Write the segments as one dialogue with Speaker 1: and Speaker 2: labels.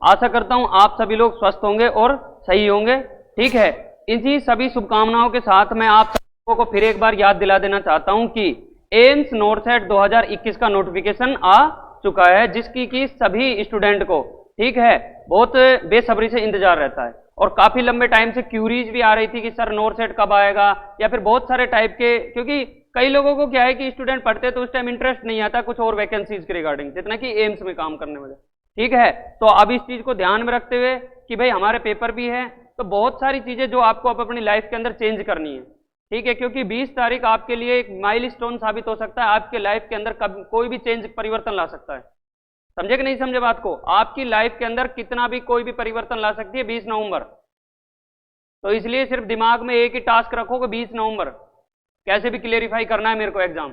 Speaker 1: आशा करता हूं आप सभी लोग स्वस्थ होंगे और सही होंगे। ठीक है, इसी सभी शुभकामनाओं के साथ मैं आप सबको को फिर एक बार याद दिला देना चाहता हूं कि एम्स नॉर्सेट 2021 का नोटिफिकेशन आ चुका है, जिसकी कि सभी स्टूडेंट को, ठीक है, बहुत बेसब्री से इंतजार रहता है। और काफी लंबे टाइम से क्यूरीज भी आ रही थी कि सर नॉर्सेट कब आएगा, या फिर बहुत सारे टाइप के, क्योंकि कई लोगों को क्या है कि स्टूडेंट पढ़ते तो उस टाइम इंटरेस्ट नहीं आता कुछ और वैकेंसीज के रिगार्डिंग, जितना कि एम्स में काम करने वाले। ठीक है, तो अब इस चीज को ध्यान में रखते हुए कि भाई हमारे पेपर भी है, तो बहुत सारी चीजें जो आपको अब अपनी लाइफ के अंदर चेंज करनी है। ठीक है, क्योंकि 20 तारीख आपके लिए एक माइलस्टोन साबित हो सकता है, आपके लाइफ के अंदर कब कोई भी चेंज परिवर्तन ला सकता है। समझे कि नहीं समझे बात को? आपकी लाइफ के अंदर कितना भी कोई भी परिवर्तन ला सकती है 20 नवंबर। तो इसलिए सिर्फ दिमाग में एक ही टास्क रखो कि 20 नवंबर कैसे भी क्लियरिफाई करना है मेरे को एग्जाम।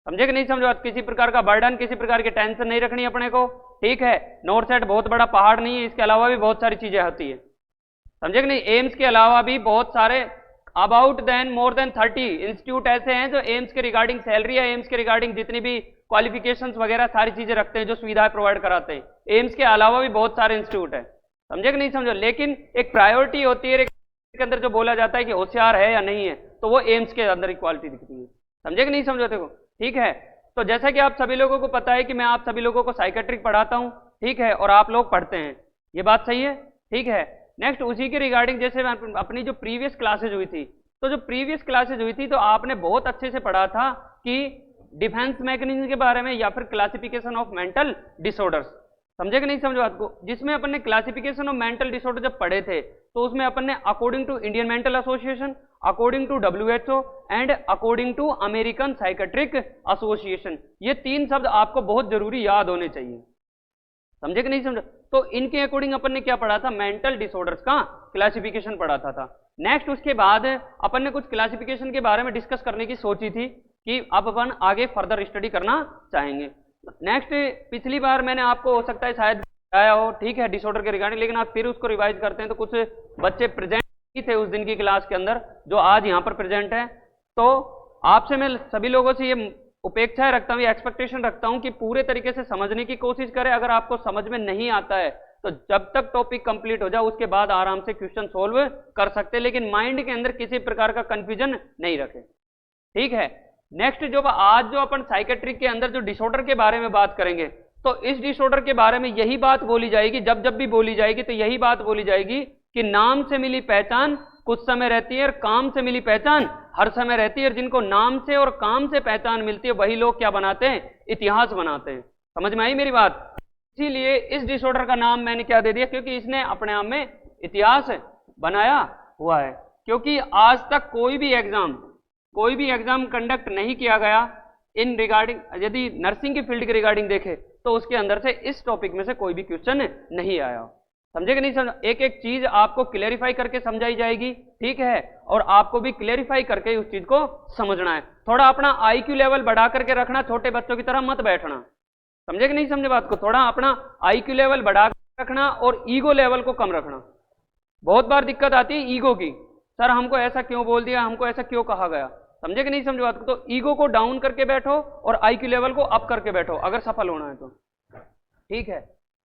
Speaker 1: समझे कि नहीं समझे बात? किसी प्रकार का बर्डन, किसी प्रकार की टेंशन नहीं रखनी अपने को। ठीक है, नॉर्सेट बहुत बड़ा पहाड़ नहीं है, इसके अलावा भी बहुत सारी चीजें होती है। समझे कि नहीं? एम्स के अलावा भी बहुत सारे about then more than 30 institute ऐसे हैं जो एम्स के रिगार्डिंग सैलरी या एम्स के रिगार्डिंग जितनी भी क्वालिफिकेशंस वगैरह सारी चीजें रखते हैं, जो सुविधाएं प्रोवाइड कराते हैं। एम्स के अलावा भी बहुत सारे इंस्टीट्यूट है। समझे कि नहीं समझो? लेकिन एक प्रायोरिटी होती है के अंदर जो बोला जाता है कि होशियार है या नहीं है, तो वो एम्स के अंदर इक्वालिटी दिखती है। समझे कि नहीं समझो? देखो, ठीक है, तो जैसा कि आप सभी लोगों को पता है कि मैं आप सभी लोगों को साइकेट्रिक पढ़ाता हूं, ठीक है, और आप लोग पढ़ते हैं, ये बात सही है। ठीक है, नेक्स्ट उसी के रिगार्डिंग जैसे अपनी जो प्रीवियस क्लासेज हुई थी, तो जो प्रीवियस क्लासेज हुई थी तो आपने बहुत अच्छे से पढ़ा था कि डिफेंस मैकेनिज्म के बारे में या फिर क्लासिफिकेशन ऑफ मेंटल डिसऑर्डर्स। समझे कि नहीं समझो बात को? जिसमें अपन ने क्लासिफिकेशन ऑफ मेंटल डिसऑर्डर जब पढ़े थे, तो उसमें अपन ने according to Indian mental association, according to WHO and according to American psychiatric association, ये 3 शब्द आपको बहुत जरूरी याद होने चाहिए। समझे कि नहीं समझे? तो इनके अकॉर्डिंग अपन ने क्या पढ़ा था? मेंटल डिसऑर्डर्स का क्लासिफिकेशन पढ़ा था। नेक्स्ट उसके बाद अपन ने कुछ क्लासिफिकेशन के बारे में डिस्कस करने की सोची थी कि अब अपन आगे फर्दर स्टडी करना चाहेंगे। नेक्स्ट पिछली बार मैंने आपको हो सकता है शायद बताया हो, ठीक है, डिसऑर्डर के रिगार्डिंग, लेकिन आप फिर उसको रिवाइज करते हैं तो कुछ बच्चे प्रेजेंट ही थे उस दिन की क्लास के अंदर जो आज यहाँ पर प्रेजेंट है। तो आपसे मैं सभी लोगों से ये उपेक्षाएं रखता हूँ, ये एक्सपेक्टेशन रखता हूँ कि पूरे तरीके से समझने की कोशिश करें। अगर आपको समझ में नहीं आता है तो जब तक टॉपिक कंप्लीट हो जाए उसके बाद आराम से क्वेश्चन सोल्व कर सकते हैं, लेकिन माइंड के अंदर किसी प्रकार का कंफ्यूजन नहीं रखें। ठीक है, नेक्स्ट जो आज जो अपन साइकेट्रिक के अंदर जो डिसऑर्डर के बारे में बात करेंगे, तो इस डिसऑर्डर के बारे में यही बात बोली जाएगी, जब जब भी बोली जाएगी तो यही बात बोली जाएगी कि नाम से मिली पहचान कुछ समय रहती है और काम से मिली पहचान हर समय रहती है। और जिनको नाम से और काम से पहचान मिलती है वही लोग क्या बनाते हैं? इतिहास बनाते हैं। समझ में आई मेरी बात? इसीलिए इस डिसऑर्डर का नाम मैंने क्या दे दिया? क्योंकि इसने अपने आप में इतिहास बनाया हुआ है। क्योंकि आज तक कोई भी एग्जाम कंडक्ट नहीं किया गया इन रिगार्डिंग, यदि नर्सिंग की फील्ड के रिगार्डिंग देखे तो उसके अंदर से इस टॉपिक में से कोई भी क्वेश्चन नहीं आया। समझे कि नहीं समझ? एक एक चीज आपको क्लेरिफाई करके समझाई जाएगी, ठीक है, और आपको भी क्लेरिफाई करके उस चीज को समझना है। थोड़ा अपना IQ लेवल बढ़ा करके रखना, छोटे बच्चों की तरह मत बैठना। समझे कि नहीं समझे बात को? थोड़ा अपना IQ लेवल बढ़ा कर रखना और ईगो लेवल को कम रखना। बहुत बार दिक्कत आती है ईगो की, सर हमको ऐसा क्यों बोल दिया, हमको ऐसा क्यों कहा गया। समझे कि नहीं समझे बात को? तो ईगो को डाउन करके बैठो और IQ लेवल को अप करके बैठो अगर सफल होना है तो। ठीक है,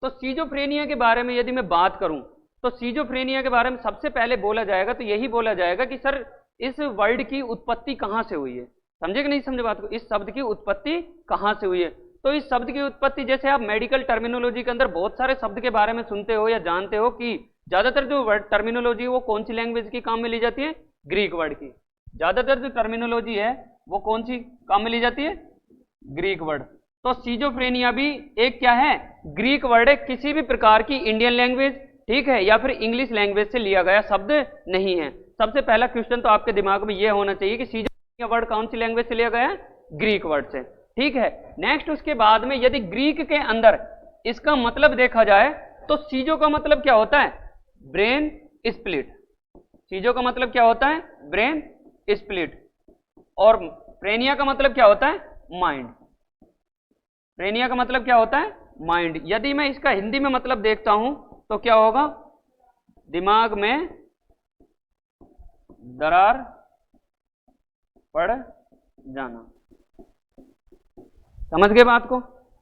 Speaker 1: तो सीजोफ्रेनिया के बारे में यदि मैं बात करूं तो सीजोफ्रेनिया के बारे में सबसे पहले बोला जाएगा तो यही बोला जाएगा कि सर इस वर्ड की उत्पत्ति कहां से हुई है। समझे कि नहीं समझे बात को? इस शब्द की उत्पत्ति कहां से हुई है? तो इस शब्द की उत्पत्ति, जैसे आप मेडिकल टर्मिनोलॉजी के अंदर बहुत सारे शब्द के बारे में सुनते हो या जानते हो कि ज्यादातर जो वर्ड टर्मिनोलॉजी वो कौन सी लैंग्वेज की काम में ली जाती है? ग्रीक वर्ड की। ज्यादातर जो टर्मिनोलॉजी है वो कौन सी काम में ली जाती है? Greek word. तो सीजोफ्रेनिया भी एक क्या है? ग्रीक वर्ड है, किसी भी प्रकार की इंडियन लैंग्वेज, ठीक है, या फिर इंग्लिश लैंग्वेज से लिया गया शब्द नहीं है। सबसे पहला क्वेश्चन तो आपके दिमाग में यह होना चाहिए कि सीजोफ्रेनिया वर्ड कौन सी लैंग्वेज से लिया गया है? ग्रीक वर्ड से। ठीक है, नेक्स्ट उसके बाद में यदि ग्रीक के अंदर इसका मतलब देखा जाए तो सीजो का मतलब क्या होता है? Brain split. सीजो का मतलब क्या होता है? Brain split. और फ्रेनिया का मतलब क्या होता है? माइंड। फ्रेनिया का मतलब क्या होता है? माइंड। यदि मैं इसका हिंदी में मतलब देखता हूं तो क्या होगा? दिमाग में दरार पड़ जाना। समझ गए बात को?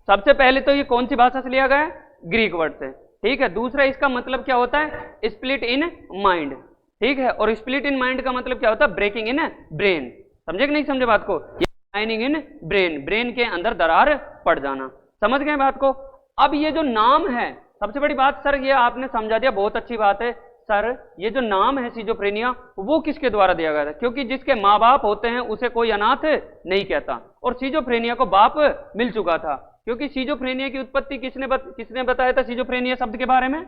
Speaker 1: सबसे पहले तो ये कौन सी भाषा से लिया गया है? ग्रीक वर्ड से। ठीक है। दूसरा इसका मतलब क्या होता है, स्प्लिट इन माइंड, ठीक है। और स्प्लिट इन माइंड का मतलब क्या होता है, ब्रेकिंग इन ब्रेन। समझे कि नहीं समझे बात को, लाइनिंग इन ब्रेन, ब्रेन के अंदर दरार पड़ जाना। समझ गए बात को। अब ये जो नाम है, सबसे बड़ी बात सर ये आपने समझा दिया, बहुत अच्छी बात है सर। ये जो नाम है सिजोफ्रेनिया वो किसके द्वारा दिया गया था, क्योंकि जिसके माँ बाप होते हैं उसे कोई अनाथ नहीं कहता, और सिजोफ्रेनिया को बाप मिल चुका था। क्योंकि सिजोफ्रेनिया की उत्पत्ति किसने बताया था सिजोफ्रेनिया शब्द के बारे में,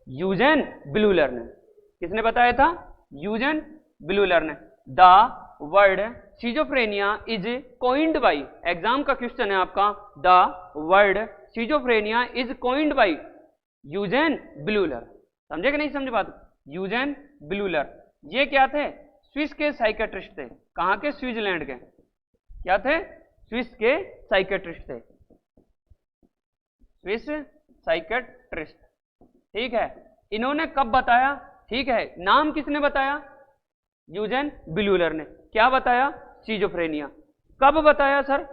Speaker 1: यूजेन ब्लूलर ने। किसने बताया था, यूजेन ब्लूलर ने। The word schizophrenia is coined by, exam का क्वेश्चन है आपका, the word schizophrenia is coined by Eugen Bleuler. समझे कि नहीं समझे बात, यूजेन ब्लूलर। ये क्या थे, स्विस के साइकेट्रिस्ट थे। कहां के, स्विट्जरलैंड के। क्या थे, स्विस के साइकेट्रिस्ट थे, स्विस साइकेट्रिस्ट, ठीक है। इन्होंने कब बताया, ठीक है, नाम किसने बताया, यूजेन ब्लूलर ने। क्या बताया, सिजोफ्रेनिया। कब बताया सर,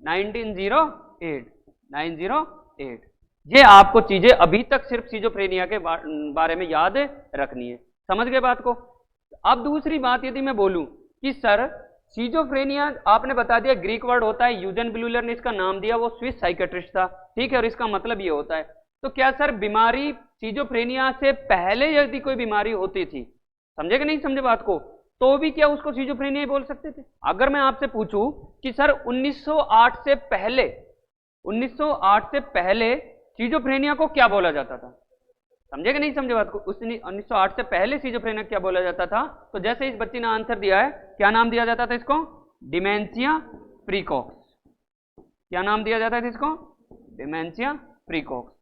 Speaker 1: 1908, 1908। ये आपको चीजें अभी तक सिर्फ सिजोफ्रेनिया के बारे में याद रखनी है। समझ गए बात को। अब दूसरी बात यदि मैं बोलूं कि सर सिजोफ्रेनिया आपने बता दिया ग्रीक वर्ड होता है, यूजेन ब्लूलर ने इसका नाम दिया, वो स्विस साइकेट्रिस्ट था, ठीक है। और इसका मतलब ये होता है, तो क्या सर बीमारी सिजोफ्रेनिया से पहले यदि कोई बीमारी होती थी, समझे कि नहीं समझे बात को, तो भी क्या उसको सिजोफ्रेनिया ही बोल सकते थे। अगर मैं आपसे पूछूं कि सर 1908 से पहले, 1908 से पहले सिजोफ्रेनिया को क्या बोला जाता था, समझे कि नहीं समझे बात को, उस 1908 से पहले सिजोफ्रेनिया क्या बोला जाता था, तो जैसे इस बच्ची ने आंसर दिया है, क्या नाम दिया जाता था इसको, डिमेंशिया प्रीकोक्स। क्या नाम दिया जाता था इसको, डिमेंशिया प्रीकोक्स।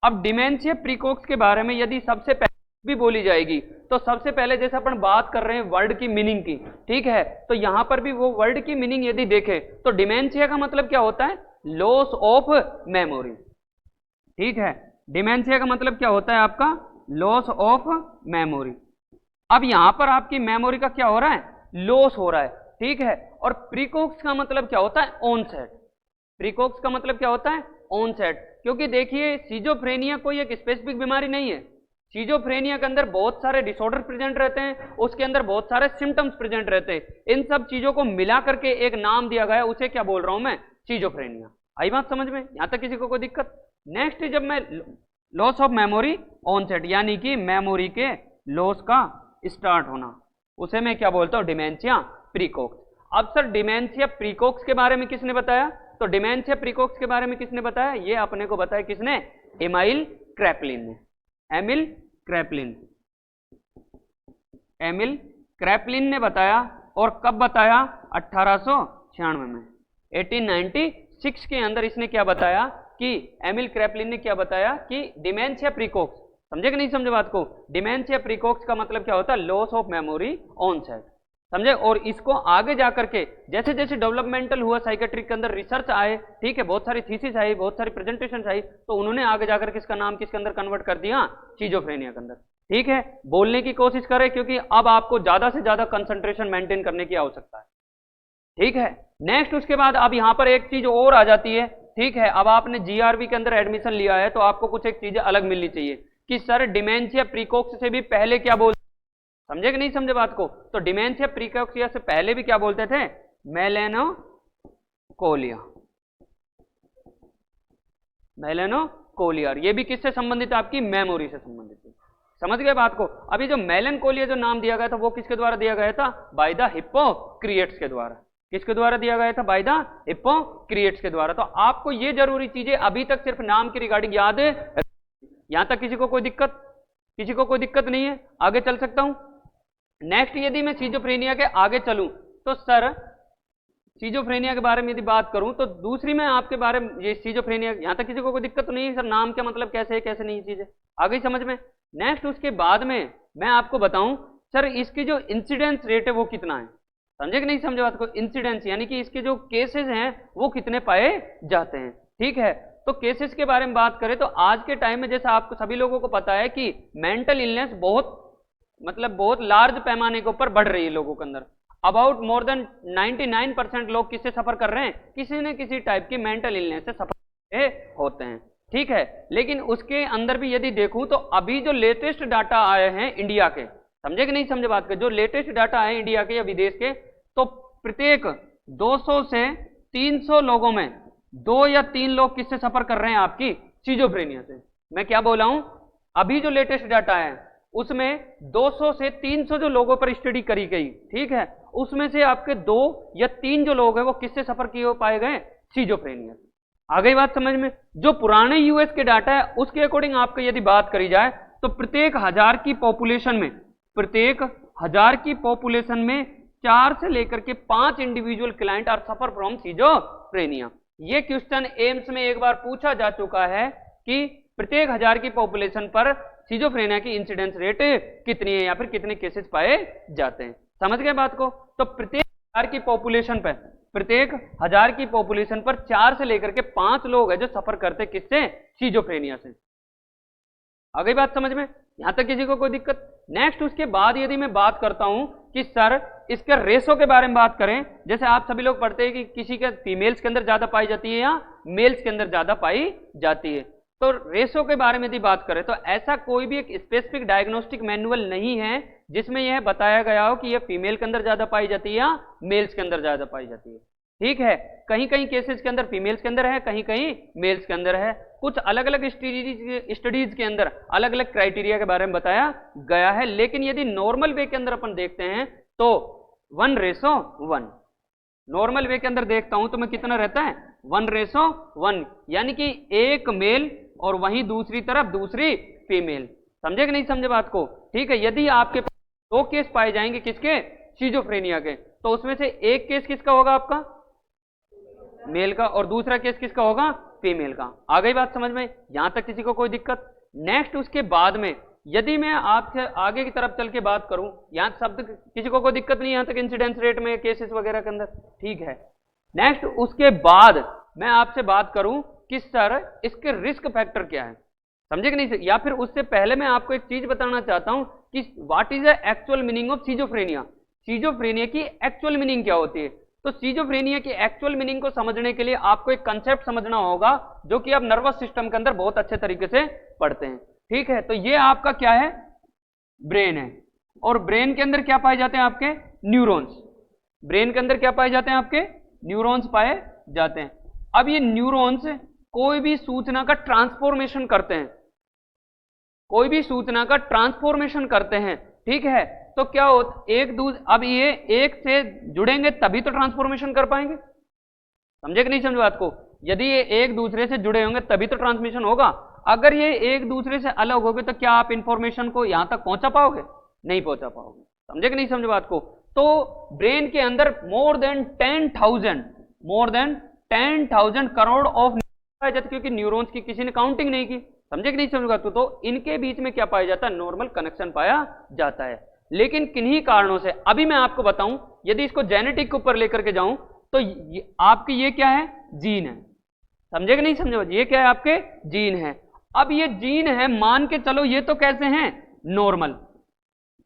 Speaker 1: अब डिमेंशिया प्रीकोक्स के बारे में यदि सबसे पहले भी बोली जाएगी, तो सबसे पहले जैसे अपन बात कर रहे हैं वर्ड की मीनिंग की, ठीक है, तो यहां पर भी वो वर्ड की मीनिंग यदि देखें तो डिमेंशिया का मतलब क्या होता है, लॉस ऑफ मेमोरी, ठीक है। डिमेंशिया का मतलब क्या होता है आपका, लॉस ऑफ मेमोरी। अब यहां पर आपकी मेमोरी का क्या हो रहा है, लॉस हो रहा है, ठीक है। और प्रीकोक्स का मतलब क्या होता है, ऑनसेट। प्रीकोक्स का मतलब क्या होता है, ऑनसेट। क्योंकि देखिए सिजोफ्रेनिया कोई एक स्पेसिफिक बीमारी नहीं है, सिजोफ्रेनिया के अंदर बहुत सारे डिसऑर्डर प्रेजेंट रहते हैं, उसके अंदर बहुत सारे सिम्टम्स प्रेजेंट रहते हैं। इन सब चीजों को मिला करके एक नाम दिया गया, उसे क्या बोल रहा हूं मैं, सिजोफ्रेनिया। आई बात समझ में, यहां तक किसी को कोई दिक्कत। नेक्स्ट जब मैं लॉस ऑफ मेमोरी ऑनसेट, यानी कि मेमोरी के लॉस का स्टार्ट होना, उसे मैं क्या बोलता हूं, डिमेंशिया प्रीकोक्स। अब सर डिमेंशिया प्रीकोक्स के बारे में किसने बताया, तो डिमेंशिया प्रीकोक्स के बारे में किसने बताया, ये अपने को बताया किसने, एमाइल क्रैपलिन ने। एमिल क्रैपलिन, एमिल क्रैपलिन ने बताया। और कब बताया, 1896 में, 1896 के अंदर इसने क्या बताया कि एमिल क्रैपलिन ने क्या बताया कि डिमेंशिया प्रीकोक्स। समझे कि नहीं समझे बात को, डिमेंशिया प्रीकोक्स का मतलब क्या होता है, लॉस ऑफ मेमोरी ऑनसेट, समझे। और इसको आगे जाकर के जैसे जैसे डेवलपमेंटल हुआ साइकेट्रिक के अंदर, रिसर्च आए, ठीक है, बहुत सारी थीसिस आई, बहुत सारी प्रेजेंटेशन आई, तो उन्होंने आगे जाकर के इसका नाम किसके अंदर कन्वर्ट कर दिया, सिजोफ्रेनिया के अंदर, ठीक है। बोलने की कोशिश करें, क्योंकि अब आपको ज्यादा से ज्यादा कंसंट्रेशन मेंटेन करने की आवश्यकता है, ठीक है। नेक्स्ट उसके बाद अब यहां पर एक चीज और आ जाती है, ठीक है। अब आपने जीआरबी के अंदर एडमिशन लिया है, तो आपको कुछ एक चीजें अलग मिलनी चाहिए कि सर डिमेंशिया प्रीकोक्स से भी पहले क्या बोल, समझे कि नहीं समझे बात को, तो डिमेंशिया प्रीकोक्सिया से पहले भी क्या बोलते थे, मेलेनोकोलिया, मेलेनोकोलिया। ये भी किससे संबंधित है, आपकी मेमोरी से संबंधित है। समझ गए बात को। अभी जो मेलेनकोलिया जो नाम दिया गया था वो किसके द्वारा दिया गया था, बाय द हिप्पोक्रिएट्स के द्वारा। किसके द्वारा दिया गया था, बाय द हिप्पोक्रिएट्स के द्वारा। तो आपको ये जरूरी चीजें अभी तक सिर्फ नाम की रिगार्डिंग याद है, यहां तक किसी को कोई दिक्कत, किसी को कोई दिक्कत नहीं है, आगे चल सकता हूं। नेक्स्ट यदि मैं सिजोफ्रेनिया के आगे चलूं, तो सर सिजोफ्रेनिया के बारे में यदि बात करूं, तो दूसरी मैं आपके बारे में, ये सिजोफ्रेनिया, यहां तक किसी को कोई दिक्कत तो नहीं है सर, नाम क्या मतलब कैसे है कैसे नहीं, चीजें आ गई समझ में। नेक्स्ट उसके बाद में मैं आपको बताऊं सर इसकी जो इंसिडेंस रेट है वो कितना है, समझे कि नहीं समझे बात को। इंसिडेंस यानी कि इसके जो केसेस हैं वो कितने पाए जाते हैं, ठीक है। तो केसेस के बारे में बात करें तो आज के टाइम में जैसा आपको सभी लोगों को पता है कि मेंटल इलनेस बहुत बहुत लार्ज पैमाने के ऊपर बढ़ रही है लोगों के अंदर। अबाउट मोर देन 99% लोग किससे सफर कर रहे हैं, किसी न किसी टाइप की मेंटल इलनेस से सफर होते हैं, ठीक है। लेकिन उसके अंदर भी यदि देखूं तो अभी जो लेटेस्ट डाटा आए हैं इंडिया के, समझे कि नहीं समझे बात के, जो लेटेस्ट डाटा आए इंडिया के या विदेश के, तो प्रत्येक 200 से 300 लोगों में 2 या 3 लोग किससे सफर कर रहे हैं, आपकी सिजोफ्रेनिया से। मैं क्या बोला हूं, अभी जो लेटेस्ट डाटा है उसमें 200 से 300 जो लोगों पर स्टडी करी गई, ठीक है, उसमें से आपके 2 या 3 जो लोग हैं वो किससे सफर किए हो पाए गए, सिजोफ्रेनिया से। आ गई बात समझ में। जो पुराने यूएस के डाटा है उसके अकॉर्डिंग आपको यदि बात करी जाए तो प्रत्येक 1000 की पॉपुलेशन में, प्रत्येक 1000 की पॉपुलेशन में 4 से लेकर के 5 individual client are suffer from schizophrenia. ये क्वेश्चन एम्स में एक बार पूछा जा चुका है कि प्रत्येक 1000 की पॉपुलेशन पर सिजोफ्रेनिया की इंसिडेंस रेट कितनी है या फिर कितने केसेस पाए जाते हैं। समझ गए बात को। तो प्रत्येक 1000 की पॉपुलेशन पर, प्रत्येक 1000 की पॉपुलेशन पर 4 से लेकर के 5 लोग हैं जो सफर करते किससे, सिजोफ्रेनिया से। आ गई बात समझ में, यहां तक किसी को कोई दिक्कत। नेक्स्ट उसके बाद यदि मैं बात करता हूं कि सर इसके रेशो के बारे में बात करें, जैसे आप सभी लोग पढ़ते हैं कि किसी के फीमेल्स के अंदर ज्यादा पाई जाती है या मेल्स के अंदर ज्यादा पाई जाती है, तो रेशो के बारे में यदि बात करें तो ऐसा कोई भी एक स्पेसिफिक डायग्नोस्टिक मैनुअल नहीं है जिसमें यह बताया गया हो कि यह फीमेल के अंदर ज्यादा पाई जाती है या मेल्स के अंदर ज्यादा पाई जाती है। ठीक है, कहीं कहीं केसेस के अंदर फीमेल्स के अंदर है, कहीं कहीं मेल्स के अंदर है। कुछ अलग अलग स्टडीज के अंदर अलग अलग क्राइटेरिया के बारे में बताया गया है, लेकिन यदि नॉर्मल वे के अंदर अपन देखते हैं तो 1:1। नॉर्मल वे के अंदर देखता हूं तो मैं कितना रहता है, 1:1, यानी कि एक मेल और वहीं दूसरी तरफ दूसरी फीमेल। समझे कि नहीं समझे बात को। ठीक है, यदि आपके पास 2 केस पाए जाएंगे किसके, सिजोफ्रेनिया के, तो उसमें से एक केस किसका होगा, आपका मेल का, और दूसरा केस किसका होगा, फीमेल का। आ गई बात समझ में, यहां तक किसी को कोई दिक्कत। नेक्स्ट उसके बाद में यदि मैं आपसे आगे की तरफ चल के बात करूं, यहां शब्द किसी को कोई दिक्कत नहीं, यहां तक इंसिडेंस रेट में केसेस वगैरह के अंदर, ठीक है। नेक्स्ट उसके बाद मैं आपसे बात करूं कि सर इसके रिस्क फैक्टर क्या है, समझे कि नहीं, या फिर उससे पहले मैं आपको एक चीज बताना चाहता हूं कि what is the actual meaning of schizophrenia. Schizophrenia की एक्चुअल मीनिंग क्या होती है। तो सिजोफ्रेनिया की एक्चुअल मीनिंग को समझने के लिए आपको एक कंसेप्ट समझना होगा जो कि आप नर्वस सिस्टम के अंदर बहुत अच्छे तरीके से पढ़ते हैं। ठीक है, तो ये आपका क्या है, ब्रेन है, और ब्रेन के अंदर क्या पाए जाते हैं, आपके न्यूरॉन्स। ब्रेन के अंदर क्या पाए जाते हैं, आपके न्यूरॉन्स पाए जाते हैं। अब ये न्यूरॉन्स कोई भी सूचना का ट्रांसफॉर्मेशन करते हैं, कोई भी सूचना का ट्रांसफॉर्मेशन करते हैं। ठीक है, तो क्या होता, अब ये एक से जुड़ेंगे तभी तो ट्रांसफॉर्मेशन कर पाएंगे। समझे कि नहीं समझे बात को। यदि ये एक दूसरे से जुड़े होंगे तभी तो ट्रांसमिशन होगा। अगर ये एक दूसरे से अलग हो गए तो क्या आप इंफॉर्मेशन को यहां तक पहुंचा पाओगे, नहीं पहुंचा पाओगे। समझे कि नहीं समझे बात को। तो ब्रेन के अंदर मोर देन 10,000 करोड़ ऑफ पाए जाते, क्योंकि न्यूरॉन्स की किसी ने काउंटिंग नहीं की। समझे कि नहीं समझ बात को। तो इनके बीच में क्या पाया जाता है, नॉर्मल कनेक्शन पाया जाता है। लेकिन किन्हीं कारणों से, अभी मैं आपको बताऊं, यदि इसको जेनेटिक के ऊपर लेकर के जाऊं तो आपकी ये क्या है, जीन है। समझे कि नहीं समझे, ये क्या है, आपके जीन है। अब ये जीन है, मान के चलो ये तो कैसे हैं, नॉर्मल,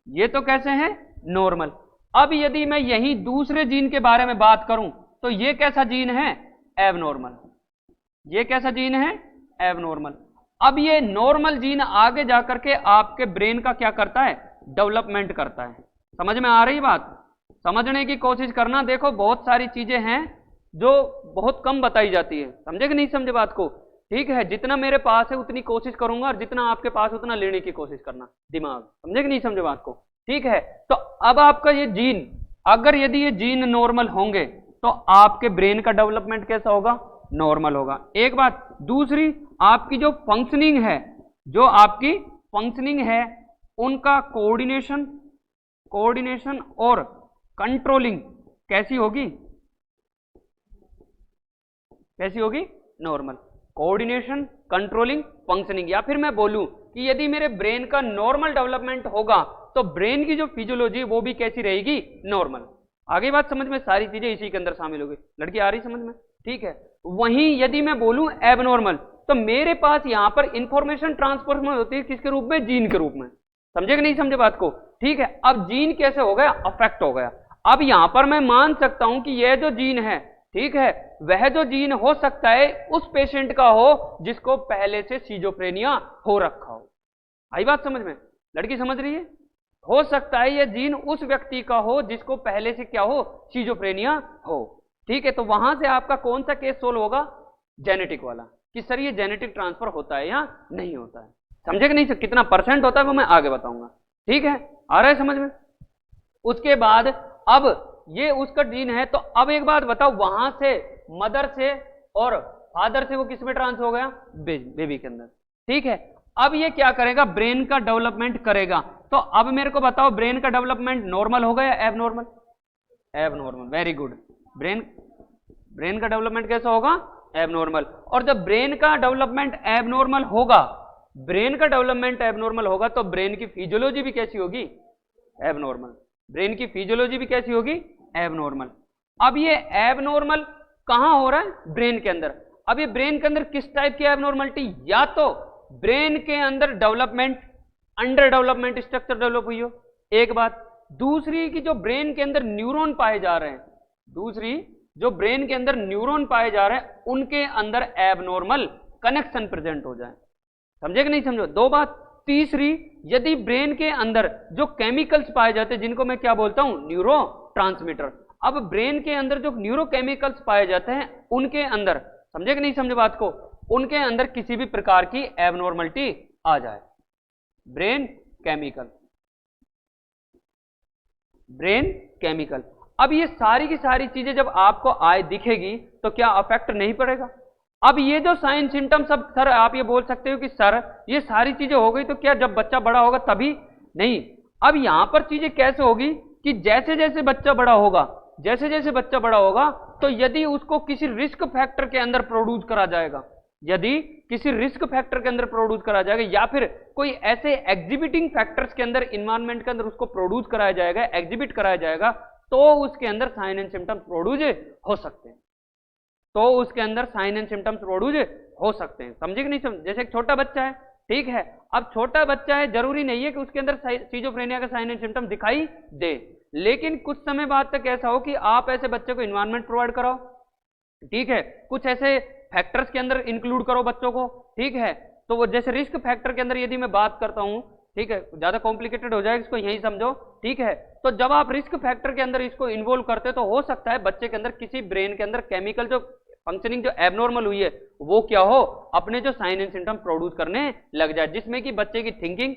Speaker 1: ये तो कैसे हैं, नॉर्मल। अब यदि मैं यही दूसरे जीन के बारे में बात करूं तो ये कैसा जीन है, एबनॉर्मल। ये कैसा जीन है, एबनॉर्मल। अब ये नॉर्मल जीन आगे जाकर के आपके ब्रेन का क्या करता है, डेवलपमेंट करता है। समझ में आ रही बात, समझने की कोशिश करना। देखो बहुत सारी चीजें हैं जो बहुत कम बताई जाती है। समझे कि नहीं समझे बात को। ठीक है, जितना मेरे पास है उतनी कोशिश करूंगा और जितना आपके पास उतना लेने की कोशिश करना दिमाग। समझे कि नहीं समझे बात को। ठीक है, तो अब आपका ये जीन, अगर यदि ये जीन नॉर्मल होंगे तो आपके ब्रेन का डेवलपमेंट कैसा होगा, नॉर्मल होगा। एक बात। दूसरी, आपकी जो फंक्शनिंग है, जो आपकी फंक्शनिंग है उनका कोऑर्डिनेशन और कंट्रोलिंग कैसी होगी, कैसी होगी, नॉर्मल। Coordination, controlling, functioning. या फिर मैं बोलूं कि यदि मेरे ब्रेन का नॉर्मल डेवलपमेंट होगा तो ब्रेन की जो फिजियोलॉजी वो भी कैसी रहेगी, नॉर्मल। आगे बात समझ में, सारी चीजें इसी के अंदर शामिल होगी। लड़की आ रही समझ में। ठीक है, वहीं यदि मैं बोलूं एबनॉर्मल तो मेरे पास यहां पर इंफॉर्मेशन ट्रांसफर होती है किसके रूप में, जीन के रूप में। समझे कि नहीं समझे बात को। ठीक है, अब जीन कैसे हो गया, अफेक्ट हो गया। अब यहां पर मैं मान सकता हूं कि यह जो जीन है, ठीक है, वह जो जीन हो सकता है उस पेशेंट का हो जिसको पहले से सिजोफ्रेनिया हो रखा हो। आई बात समझ में? लड़की समझ रही है? हो सकता है यह जीन उस व्यक्ति का हो जिसको पहले से क्या हो, सिजोफ्रेनिया हो। ठीक है, तो वहां से आपका कौन सा केस सोल्व होगा? जेनेटिक वाला, कि सर ये जेनेटिक ट्रांसफर होता है या नहीं होता है। समझे कि नहीं? कितना परसेंट होता है वो मैं आगे बताऊंगा। ठीक है, आ रहा है समझ में? उसके बाद अब ये उसका जीन है, तो अब एक बात बताओ, वहां से मदर से और फादर से वो किस में ट्रांसफर हो गया? बेबी के अंदर। ठीक है, अब ये क्या करेगा? ब्रेन का डेवलपमेंट करेगा। तो अब मेरे को बताओ, ब्रेन का डेवलपमेंट नॉर्मल होगा या abnormal? Abnormal, very good. Brain का डेवलपमेंट कैसा होगा? एबनॉर्मल। और जब ब्रेन का डेवलपमेंट एबनॉर्मल होगा, तो ब्रेन की फिजियोलॉजी भी कैसी होगी? एबनॉर्मल। ब्रेन की फिजियोलॉजी भी कैसी होगी? एबनॉर्मल। अब ये एबनॉर्मल कहां हो रहा है? ब्रेन के अंदर। अब ये ब्रेन के अंदर किस टाइप की एबनॉर्मलिटी? या तो ब्रेन के अंदर development, under development structure develop हुई हो, एक बात। दूसरी की जो ब्रेन के अंदर न्यूरॉन पाए जा रहे हैं, उनके अंदर एबनॉर्मल कनेक्शन प्रेजेंट हो जाए। समझे कि नहीं समझो? दो बात। तीसरी, यदि ब्रेन के अंदर जो केमिकल्स पाए जाते हैं, जिनको मैं क्या बोलता हूं? Neuro transmitter. अब ब्रेन के अंदर जो न्यूरोकेमिकल्स पाए जाते हैं, उनके अंदर, समझे कि नहीं समझे बात को, उनके अंदर किसी भी प्रकार की एबनॉर्मलिटी आ जाए। Brain chemical. अब ये सारी की सारी चीजें जब आपको आए दिखेगी तो क्या अफेक्ट नहीं पड़ेगा? अब ये जो साइन सिम्टम्स, अब सर आप ये बोल सकते हो कि सर ये सारी चीजें हो गई तो क्या जब बच्चा बड़ा होगा तभी? नहीं। अब यहां पर चीजें कैसे होगी कि जैसे जैसे बच्चा बड़ा होगा, तो यदि उसको किसी रिस्क फैक्टर के अंदर प्रोड्यूस करा जाएगा, या फिर कोई ऐसे एग्जिबिटिंग फैक्टर्स के अंदर, इन्वायरमेंट के अंदर उसको प्रोड्यूस कराया जाएगा, एग्जिबिट कराया जाएगा, तो उसके अंदर साइन एंड सिम्टम्स प्रोड्यूस हो सकते हैं। समझे कि नहीं समझे? जैसे एक छोटा बच्चा है, ठीक है, अब छोटा बच्चा है, जरूरी नहीं है कि उसके अंदर सिजोफ्रेनिया का साइन एंड सिम्टम दिखाई दे, लेकिन कुछ समय बाद तक ऐसा हो कि आप ऐसे बच्चे को इन्वायरमेंट प्रोवाइड कराओ, ठीक है, कुछ ऐसे फैक्टर्स के अंदर इंक्लूड करो बच्चों को, ठीक है। तो वो जैसे रिस्क फैक्टर के अंदर यदि मैं बात करता हूं, ठीक है, ज्यादा कॉम्प्लिकेटेड हो जाएगा, इसको यही समझो, ठीक है। तो जब आप रिस्क फैक्टर के अंदर इसको इन्वॉल्व करते तो हो सकता है बच्चे के अंदर किसी ब्रेन के अंदर केमिकल जो फंक्शनिंग जो एबनॉर्मल हुई है वो क्या हो, अपने जो साइन एंड सिम्टम प्रोड्यूस करने लग जाए, जिसमें कि बच्चे की थिंकिंग,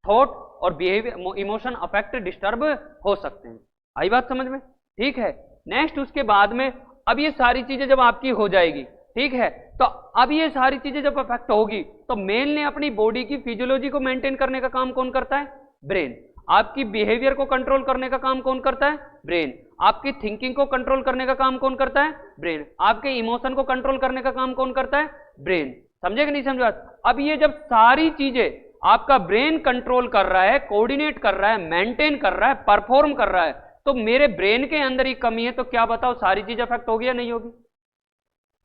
Speaker 1: थॉट और बिहेवियर, इमोशन अफेक्ट डिस्टर्ब हो सकते हैं। आई बात समझ में? ठीक है। नेक्स्ट उसके बाद में अब ये सारी चीजें जब आपकी हो जाएगी, ठीक है, तो अब ये सारी चीजें जब अफेक्ट होगी तो मेल ने अपनी बॉडी की फिजियोलॉजी को मेंटेन करने का काम कौन करता है? ब्रेन। आपकी बिहेवियर को कंट्रोल करने का काम कौन करता है? ब्रेन। आपकी थिंकिंग को कंट्रोल करने का काम कौन करता है? ब्रेन। आपके इमोशन को कंट्रोल करने का काम कौन करता है? ब्रेन। समझे कि नहीं समझा? अब ये जब सारी चीजें आपका ब्रेन कंट्रोल कर रहा है, कोऑर्डिनेट कर रहा है, मेंटेन कर रहा है, परफॉर्म कर रहा है, तो मेरे ब्रेन के अंदर ही कमी है, तो क्या बताओ सारी चीज अफेक्ट होगी या नहीं होगी?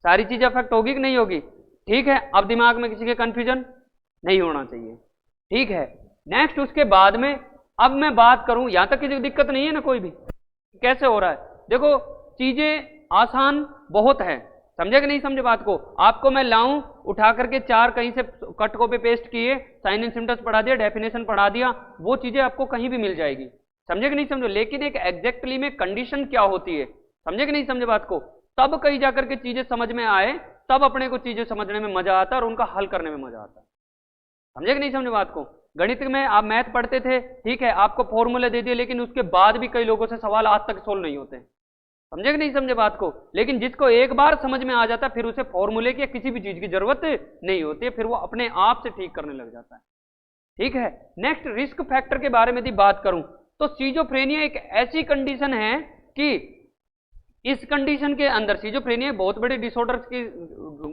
Speaker 1: सारी चीज अफेक्ट होगी कि नहीं होगी? ठीक है। अब दिमाग में किसी के कंफ्यूजन नहीं होना चाहिए, ठीक है। नेक्स्ट उसके बाद में अब मैं बात करूं, यहां तक किसी को दिक्कत नहीं है ना कोई भी? कैसे हो रहा है? देखो चीजें आसान बहुत है, समझे कि नहीं समझे बात को? आपको मैं लाऊं उठा करके चार कहीं से कट कॉपी पेस्ट किए, साइन एंड सिम्टम्स पढ़ा दिया, डेफिनेशन पढ़ा दिया, वो चीजें आपको कहीं भी मिल जाएगी, समझे कि नहीं समझो? लेकिन एक एग्जैक्टली में कंडीशन क्या होती है, समझे कि नहीं समझे बात को? तब कहीं जाकर के चीजें समझ में आए, तब अपने को चीजें समझने में मजा आता है और उनका हल करने में मजा आता है। समझे कि नहीं समझे बात को? गणित में आप मैथ पढ़ते थे, ठीक है, आपको फॉर्मूले दे दिए, लेकिन उसके बाद भी कई लोगों से सवाल आज तक सोल्व नहीं होते। समझे कि नहीं समझे बात को? लेकिन जिसको एक बार समझ में आ जाता है, फिर उसे फॉर्मूले की या किसी भी चीज की जरूरत नहीं होती है, फिर वो अपने आप से ठीक करने लग जाता है, ठीक है। नेक्स्ट रिस्क फैक्टर के बारे में यदि बात करूं तो सिजोफ्रेनिया एक ऐसी कंडीशन है कि इस कंडीशन के अंदर, सिजोफ्रेनिया बहुत बड़े डिसऑर्डर की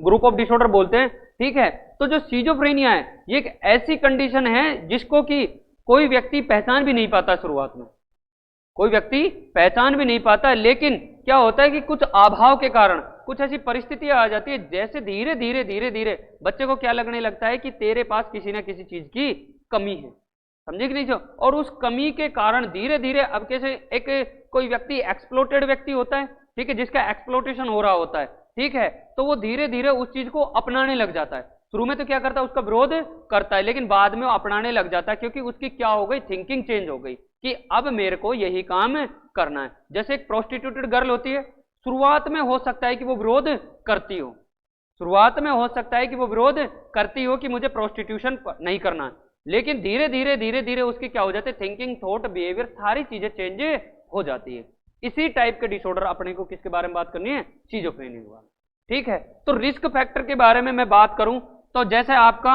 Speaker 1: ग्रुप ऑफ डिसऑर्डर बोलते हैं, ठीक है। तो जो सिजोफ्रेनिया है ये एक ऐसी कंडीशन है जिसको कि कोई व्यक्ति पहचान भी नहीं पाता, शुरुआत में कोई व्यक्ति पहचान भी नहीं पाता, लेकिन क्या होता है कि कुछ अभाव के कारण कुछ ऐसी परिस्थितियां आ जाती है, जैसे धीरे धीरे धीरे धीरे बच्चे को क्या लगने लगता है कि तेरे पास किसी ना किसी चीज की कमी है, समझे कि नहीं? जो और उस कमी के कारण धीरे धीरे अब कैसे एक कोई व्यक्ति एक्सप्लोटेड व्यक्ति होता है, ठीक है, जिसका एक्सप्लोटेशन हो रहा होता है, ठीक है, तो वो धीरे धीरे उस चीज को अपनाने लग जाता है। शुरू में तो क्या करता है, उसका विरोध करता है, लेकिन बाद में वो अपनाने लग जाता है, क्योंकि उसकी क्या हो गई, थिंकिंग चेंज हो गई कि अब मेरे को यही काम करना है। जैसे एक प्रोस्टिट्यूटेड गर्ल होती है, शुरुआत में हो सकता है कि वो विरोध करती हो, शुरुआत में हो सकता है कि वो विरोध करती हो कि मुझे प्रोस्टिट्यूशन नहीं करना है, लेकिन धीरे धीरे उसकी क्या हो जाती है, थिंकिंग, थॉट, बिहेवियर, सारी चीजें चेंज हो जाती है। इसी टाइप के डिसऑर्डर अपने को किसके बारे में बात करनी है, सिजोफ्रेनिया के बारे में, ठीक है। तो रिस्क फैक्टर के बारे में मैं बात करूं तो जैसे आपका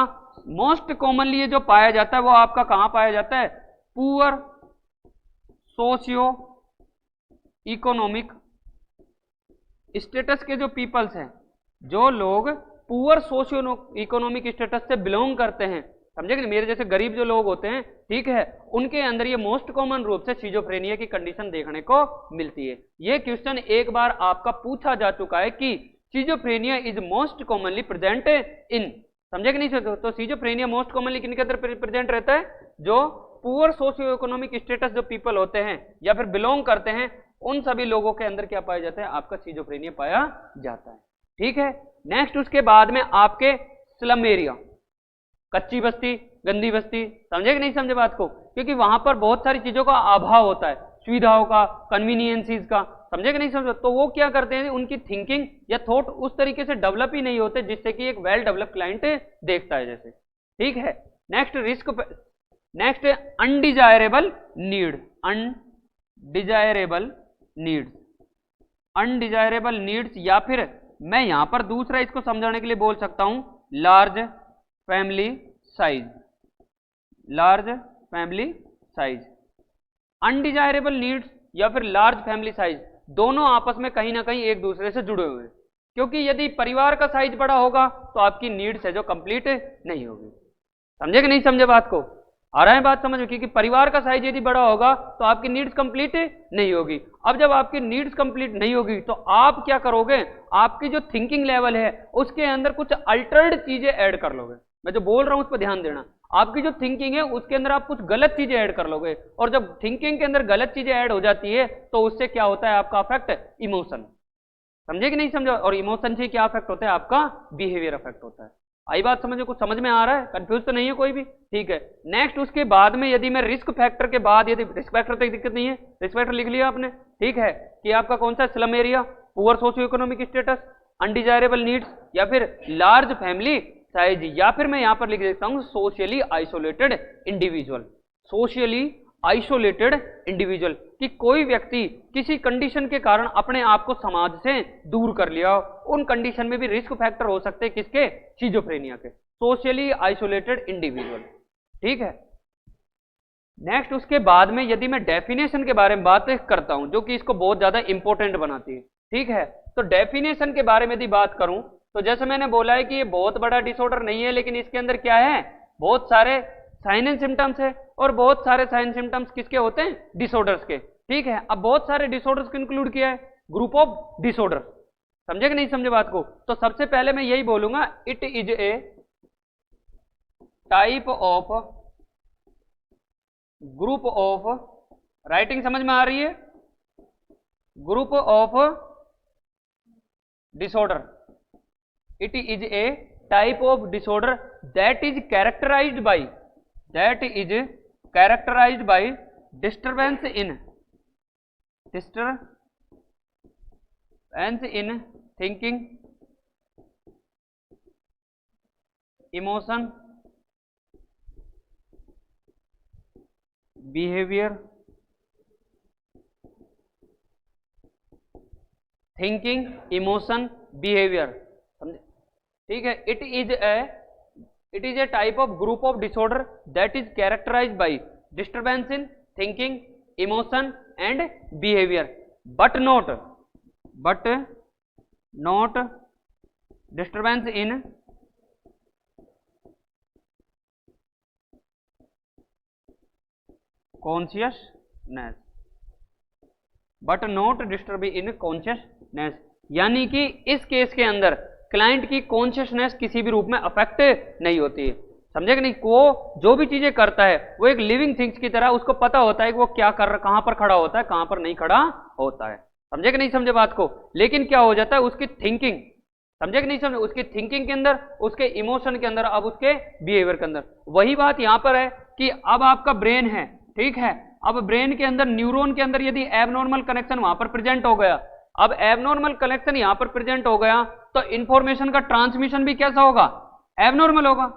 Speaker 1: मोस्ट कॉमनली ये जो पाया जाता है वो आपका कहां पाया जाता है, पुअर सोशियो इकोनॉमिक स्टेटस के जो पीपल्स हैं, जो लोग पुअर सोशियो इकोनॉमिक स्टेटस से बिलोंग करते हैं, समझे कि मेरे जैसे गरीब जो लोग होते हैं, ठीक है, उनके अंदर ये मोस्ट कॉमन रूप से सिजोफ्रेनिया की कंडीशन देखने को मिलती है। ये क्वेश्चन एक बार आपका पूछा जा चुका है कि schizophrenia is most commonly present in, समझे कि नहीं। तो सिजोफ्रेनिया मोस्ट कॉमनली किनके अंदर प्रेजेंट रहता है, जो पुअर सोशियो इकोनॉमिक स्टेटस जो पीपल होते हैं या फिर बिलोंग करते हैं, उन सभी लोगों के अंदर क्या पाया जाता है, आपका सिजोफ्रेनिया पाया जाता है, ठीक है। नेक्स्ट उसके बाद में आपके स्लम एरिया, कच्ची बस्ती, गंदी बस्ती, समझे कि नहीं समझे बात को, क्योंकि वहां पर बहुत सारी चीजों का अभाव होता है, सुविधाओं का, कन्वीनियंसीज का, समझे कि नहीं समझे। तो वो क्या करते हैं, उनकी थिंकिंग या थॉट उस तरीके से डेवलप ही नहीं होते जिससे कि एक वेल डेवलप क्लाइंट देखता है जैसे, ठीक है। Next risk, next undesirable need, undesirable needs, undesirable needs, या फिर मैं यहां पर दूसरा इसको समझाने के लिए बोल सकता हूं large family size, large family size. Undesirable needs या फिर लार्ज फैमिली साइज दोनों आपस में कहीं ना कहीं एक दूसरे से जुड़े हुए हैं, क्योंकि यदि परिवार का साइज बड़ा होगा तो आपकी नीड्स है जो कंप्लीट नहीं होगी, समझे कि नहीं समझे बात को, आ रहा है बात समझ में, क्योंकि परिवार का साइज यदि बड़ा होगा तो आपकी नीड्स कंप्लीट नहीं होगी। अब जब आपकी नीड्स कंप्लीट नहीं होगी तो आप क्या करोगे, आपकी जो थिंकिंग लेवल है उसके अंदर कुछ अल्टर्ड चीजें ऐड कर लोगे। मैं जो बोल रहा हूं उस पर ध्यान देना, आपकी जो थिंकिंग है उसके अंदर आप कुछ गलत चीजें ऐड कर लोगे, और जब थिंकिंग के अंदर गलत चीजें ऐड हो जाती है तो उससे क्या होता है, आपका अफेक्ट इमोशन, समझे कि नहीं समझे, और इमोशन से क्या अफेक्ट होता है, आपका बिहेवियर अफेक्ट होता है। आई बात समझो, कुछ समझ में आ रहा है, कंफ्यूज तो नहीं है कोई भी, ठीक है। नेक्स्ट उसके बाद में यदि मैं रिस्क फैक्टर के बाद, यदि रिस्क फैक्टर तो दिक्कत नहीं है, रिस्क फैक्टर लिख लिया आपने, ठीक है, कि आपका कौन सा, slum area, poor socio economic status, undesirable needs, या फिर लार्ज फैमिली साइज, या फिर मैं यहां पर लिख देता हूं socially isolated individual, socially isolated individual, कि कोई व्यक्ति किसी कंडीशन के कारण अपने आप को समाज से दूर कर लिया हो, उन कंडीशन में भी रिस्क फैक्टर हो सकते हैं किसके, सिजोफ्रेनिया के, सोशली आइसोलेटेड इंडिविजुअल, ठीक है। नेक्स्ट उसके बाद में यदि मैं डेफिनेशन के बारे में बात करता हूं, जो कि इसको बहुत ज्यादा इंपॉर्टेंट बनाती है, ठीक है। तो डेफिनेशन के बारे में यदि बात करूं तो जैसे मैंने बोला है कि ये बहुत बड़ा डिसऑर्डर नहीं है, लेकिन इसके अंदर क्या है, बहुत सारे साइन एंड सिम्टम्स है, और बहुत सारे साइन सिम्टम्स किसके होते हैं, डिसऑर्डर्स के, ठीक है। अब बहुत सारे डिसऑर्डर्स को इंक्लूड किया है, ग्रुप ऑफ डिसऑर्डर, समझे कि नहीं समझे बात को। तो सबसे पहले मैं यही बोलूंगा, it is a type of group of, writing समझ में आ रही है, group of disorder, it is a type of disorder that is characterized by disturbance in thinking, emotion, behavior, thinking, emotion, behavior, समझे, ठीक है। It is a type of group of disorder that is characterized by disturbance in thinking, emotion and behaviour, but not disturbance in consciousness, but not disturb in consciousness, यानी कि इस case के अंदर client की consciousness किसी भी रूप में अफेक्ट नहीं होती है, समझे कि नहीं। वो जो भी चीजें करता है वो एक लिविंग थिंग्स की तरह उसको पता होता है कि वो क्या कर रहा, कहां पर खड़ा होता है, कहां पर नहीं खड़ा होता है, समझे कि नहीं समझे बात को। लेकिन क्या हो जाता है उसकी थिंकिंग, समझे कि नहीं समझे, उसकी थिंकिंग के अंदर, उसके इमोशन के अंदर, अब उसके बिहेवियर के अंदर। वही बात यहां पर है कि अब आपका ब्रेन है, ठीक है, अब ब्रेन के अंदर न्यूरॉन के अंदर यदि एबनॉर्मल कनेक्शन वहां पर प्रेजेंट हो गया, अब एबनॉर्मल कनेक्शन यहां पर प्रेजेंट हो गया तो इंफॉर्मेशन का ट्रांसमिशन भी कैसा होगा, एबनॉर्मल होगा।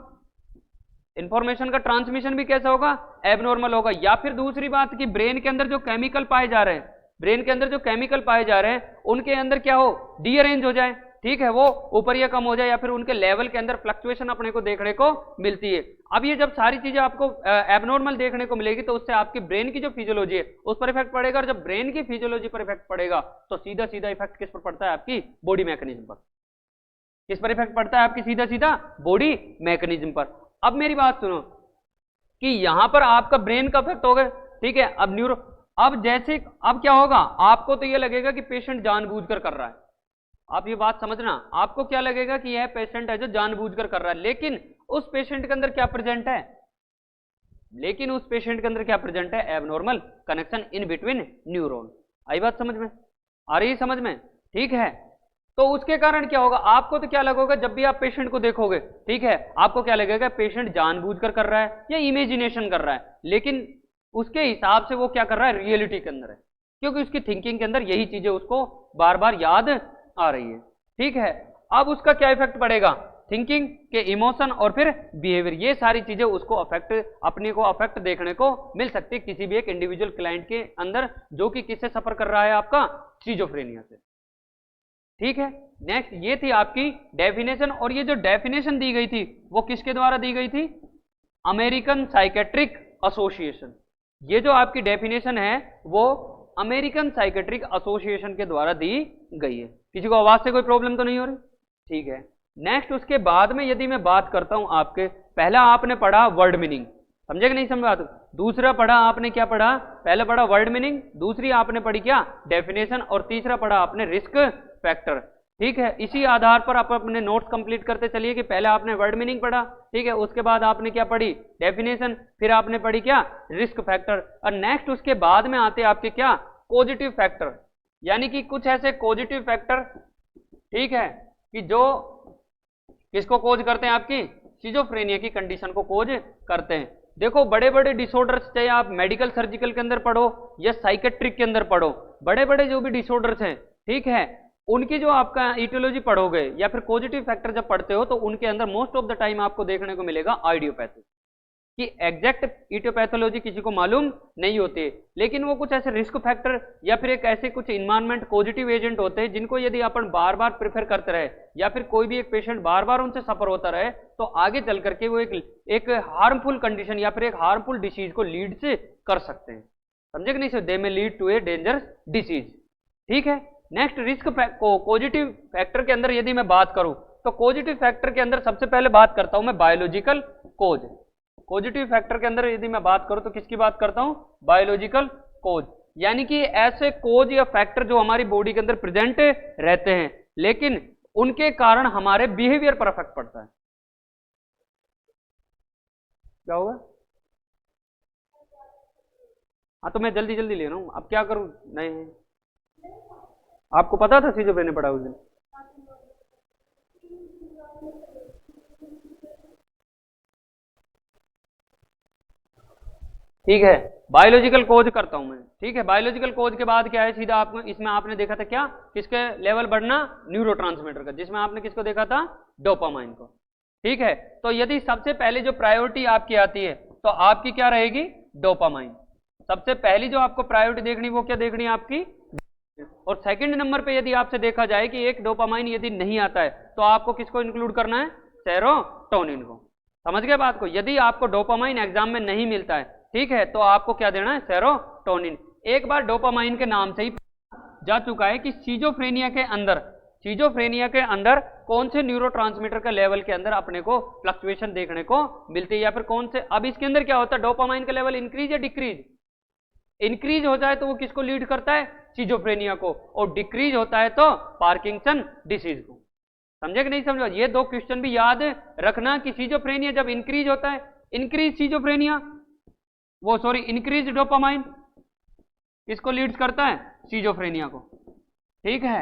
Speaker 1: इंफॉर्मेशन का ट्रांसमिशन भी कैसा होगा, एबनॉर्मल होगा। या फिर दूसरी बात कि ब्रेन के अंदर जो केमिकल पाए जा रहे हैं, ब्रेन के अंदर जो केमिकल पाए जा रहे हैं उनके अंदर क्या हो, डीअरेंज हो जाए, ठीक है, वो ऊपर या कम हो जाए, या फिर उनके लेवल के अंदर फ्लक्चुएशन अपने को देखने को मिलती है। अब ये जब सारी चीजें आपको एबनॉर्मल देखने को मिलेगी तो उससे आपकी ब्रेन की जो फिजियोलॉजी है उस पर इफेक्ट पड़ेगा, और जब ब्रेन की फिजियोलॉजी पर इफेक्ट पड़ेगा तो सीधा सीधा इफेक्ट किस पर पड़ता है, आपकी बॉडी मैकेनिज्म पर। किस पर इफेक्ट पड़ता है, आपकी सीधा सीधा बॉडी मैकेनिज्म पर। अब मेरी बात सुनो कि यहां पर आपका ब्रेन का इफेक्ट हो गया, ठीक है, अब न्यूरो, अब जैसे अब क्या होगा, आपको तो ये लगेगा कि पेशेंट जानबूझकर कर रहा है। आप ये बात समझना, आपको क्या लगेगा कि यह पेशेंट है जो जानबूझकर कर रहा है, लेकिन उस पेशेंट के अंदर क्या प्रेजेंट है, लेकिन उस पेशेंट के अंदर क्या प्रेजेंट है, abnormal connection in between neuron. आई बात समझ में, आ रही है समझ में, ठीक है। तो उसके कारण क्या होगा, आपको तो क्या लगेगा जब भी आप पेशेंट को देखोगे, ठीक है, आपको क्या लगेगा पेशेंट जानबूझकर कर रहा है या इमेजिनेशन कर रहा है, लेकिन उसके हिसाब से वो क्या कर रहा है, रियलिटी के अंदर है, क्योंकि उसकी थिंकिंग के अंदर यही चीजें उसको बार बार याद आ रही है, ठीक है। अब उसका क्या इफेक्ट पड़ेगा, थिंकिंग के, इमोशन और फिर बिहेवियर, ये सारी चीजें उसको अफेक्ट, अपने को अफेक्ट देखने को मिल सकती है किसी भी एक इंडिविजुअल क्लाइंट के अंदर जो कि किससे सफर कर रहा है, आपका स्किज़ोफ्रेनिया से, ठीक है। नेक्स्ट ये थी आपकी डेफिनेशन, और ये जो डेफिनेशन दी गई थी वो किसके द्वारा दी गई थी, अमेरिकन साइकेट्रिक एसोसिएशन। ये जो आपकी डेफिनेशन है वो अमेरिकन साइकेट्रिक एसोसिएशन के द्वारा दी गई है। किसी को आवाज से कोई प्रॉब्लम तो नहीं हो रही, ठीक है। नेक्स्ट उसके बाद में यदि मैं बात करता हूं, आपके पहला आपने पढ़ा वर्ड मीनिंग, समझे कि नहीं समझा, दूसरा पढ़ा आपने क्या पढ़ा, पहले पढ़ा वर्ड मीनिंग, दूसरी आपने पढ़ी क्या, डेफिनेशन, और तीसरा पढ़ा आपने रिस्क फैक्टर, ठीक है। इसी आधार पर आप अपने नोट्स कंप्लीट करते चलिए कि पहले आपने वर्ड मीनिंग पढ़ा, ठीक है, उसके बाद आपने क्या पढ़ी, डेफिनेशन, फिर आपने पढ़ी क्या, रिस्क फैक्टर, और नेक्स्ट उसके बाद में आते आपके क्या, पॉजिटिव फैक्टर, यानी कि कुछ ऐसे पॉजिटिव फैक्टर, ठीक है, कि जो किसको कोज करते हैं, आपकी स्किज़ोफ्रेनिया की कंडीशन को कोज करते हैं। देखो बड़े बड़े डिसऑर्डर्स, चाहे आप मेडिकल सर्जिकल के अंदर पढ़ो या साइकेट्रिक के अंदर पढ़ो, बड़े बड़े जो भी डिसऑर्डर्स हैं, ठीक है, उनकी जो आपका इटियोलॉजी पढ़ोगे या फिर पॉजिटिव फैक्टर जब पढ़ते हो तो उनके अंदर मोस्ट ऑफ द टाइम आपको देखने को मिलेगा आइडियोपैथी, कि एग्जैक्ट इटियोपैथोलॉजी किसी को मालूम नहीं होती, लेकिन वो कुछ ऐसे रिस्क फैक्टर या फिर एक ऐसे कुछ इन्वायरमेंट पॉजिटिव एजेंट होते हैं जिनको यदि अपन बार बार प्रेफर करते रहे या फिर कोई भी एक पेशेंट बार बार उनसे सफर होता रहे तो आगे चल करके वो एक हार्मफुल कंडीशन या फिर एक हार्मफुल डिसीज को लीड से कर सकते हैं, समझे कि नहीं sir, they may lead to a dangerous disease, ठीक है। नेक्स्ट रिस्क पॉजिटिव फैक्टर के अंदर यदि मैं बात करूं तो पॉजिटिव फैक्टर के अंदर सबसे पहले बात करता हूं मैं बायोलॉजिकल कोज। पॉजिटिव फैक्टर के अंदर यदि मैं बात करूं तो किसकी बात करता हूं, बायोलॉजिकल कोज, यानी कि ऐसे कोज या फैक्टर जो हमारी बॉडी के अंदर प्रेजेंट रहते हैं लेकिन उनके कारण हमारे बिहेवियर पर इफेक्ट पड़ता है। क्या होगा, हाँ तो मैं जल्दी जल्दी ले रहा हूं, अब क्या करूं, नहीं आपको पता था चीजों मैंने पढ़ा उस दिन, ठीक है। बायोलॉजिकल कोज करता हूं मैं, ठीक है। बायोलॉजिकल कोज के बाद क्या है, सीधा आपको इसमें आपने देखा था क्या, किसके लेवल बढ़ना, न्यूरोट्रांसमीटर का, जिसमें आपने किसको देखा था, डोपामाइन को, ठीक है। तो यदि सबसे पहले जो प्रायोरिटी आपकी आती है तो आपकी क्या रहेगी, डोपामाइन, सबसे पहली जो आपको प्रायोरिटी देखनी वो क्या देखनी है आपकी, और सेकंड नंबर पे यदि आपसे देखा जाए कि एक डोपामाइन यदि नहीं आता है तो आपको किसको इंक्लूड करना है, सेरोटोनिन को, समझ गए बात को। यदि आपको डोपामाइन एग्जाम में नहीं मिलता है, ठीक है, तो आपको क्या देना है, सेरोटोनिन। एक बार डोपामाइन के नाम से ही जा चुका है कि स्किज़ोफ्रेनिया के अंदर कौन से न्यूरोट्रांसमीटर के लेवल के अंदर अपने को फ्लक्चुएशन देखने को मिलती है या फिर कौन से, अब इसके अंदर क्या होता है, डोपामाइन का लेवल इंक्रीज या डिक्रीज, इंक्रीज हो जाए तो वो किसको लीड करता है, स्किज़ोफ्रेनिया को, और डिक्रीज होता है तो पार्किंसन डिसीज को, समझे कि नहीं समझो। ये दो क्वेश्चन भी याद रखना कि स्किज़ोफ्रेनिया जब इंक्रीज होता है, इंक्रीज स्किज़ोफ्रेनिया, वो सॉरी इंक्रीज डोपामाइन किसको लीड करता है, स्किज़ोफ्रेनिया को, ठीक है।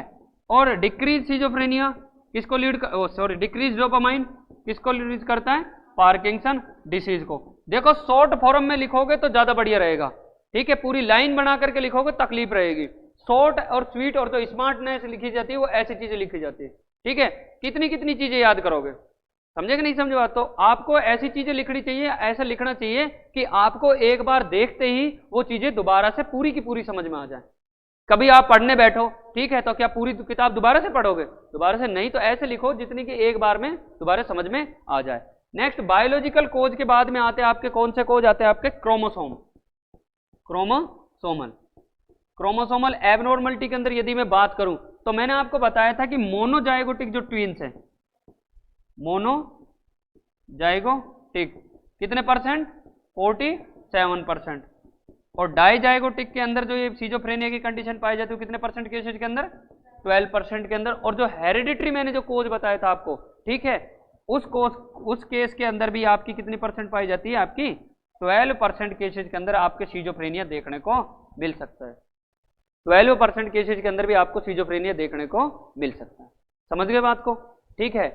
Speaker 1: और डिक्रीज सिजोफ्रेनिया किसको लीड डिक्रीज डोपामाइन किसको लीड करता है? पार्किंसन डिसीज को। देखो शॉर्ट फॉर्म में लिखोगे तो ज्यादा बढ़िया रहेगा, ठीक है, पूरी लाइन बना करके लिखोगे तकलीफ रहेगी। शॉर्ट और स्वीट और जो स्मार्टनेस लिखी जाती है वो ऐसी चीजें लिखी जाती है, ठीक है। कितनी कितनी चीजें याद करोगे, समझे कि नहीं समझे बात? तो आपको ऐसी चीजें लिखनी चाहिए, ऐसा लिखना चाहिए कि आपको एक बार देखते ही वो चीजें दोबारा से पूरी की पूरी समझ में आ जाए। कभी आप पढ़ने बैठो, ठीक है, तो क्या पूरी किताब दोबारा से पढ़ोगे? दोबारा से नहीं, तो ऐसे लिखो जितनी कि एक बार में दोबारा समझ में आ जाए। नेक्स्ट बायोलॉजिकल कोज के बाद में आते हैं आपके कौन से कोज आते हैं? आपके क्रोमोसोम, क्रोमोसोमल एबनॉर्मलिटी के अंदर यदि मैं बात करूं तो मैंने आपको बताया था कि मोनोजाइगोटिक जो ट्विंस हैं, मोनोजाइगोटिक कितने परसेंट? 47%। और डाइजाइगोटिक के अंदर जो ये सिजोफ्रेनिया की कंडीशन पाई जाती है कितने परसेंट केसेज के अंदर? 12% के अंदर। और जो हेरिडिटरी मैंने जो कोज बताया था आपको, ठीक है, उस केस के अंदर भी आपकी कितनी परसेंट पाई जाती है? आपकी 12% केसेज के अंदर आपके सिजोफ्रेनिया देखने को मिल सकता है। 12% केसेज के अंदर भी आपको सिजोफ्रेनिया देखने को मिल सकता है। समझ गए बात को? ठीक है,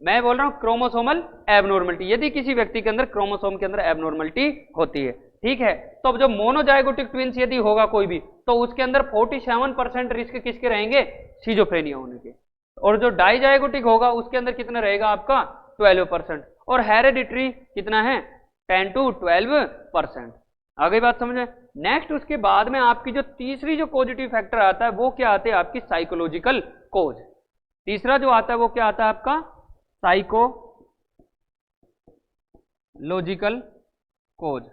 Speaker 1: मैं बोल रहा हूं क्रोमोसोमल एबनॉर्मलिटी, यदि किसी व्यक्ति के अंदर क्रोमोसोम के अंदर एबनॉर्मलिटी होती है, ठीक है, तो अब जो मोनोजाइगोटिक ट्विंस यदि होगा कोई भी, तो उसके अंदर 47% रिस्क किसके रहेंगे? सिजोफ्रेनिया होने के। और जो डाइजाइगोटिक होगा उसके अंदर कितना रहेगा आपका? 12%। और हेरिडिटरी कितना है? 10 to 12%। आ गई बात समझ में? नेक्स्ट उसके बाद में आपकी जो तीसरी जो पॉजिटिव फैक्टर आता है वो क्या आते हैं? आपकी साइकोलॉजिकल कोज। तीसरा जो आता है वो क्या आता है आपका? साइकोलॉजिकल कोज।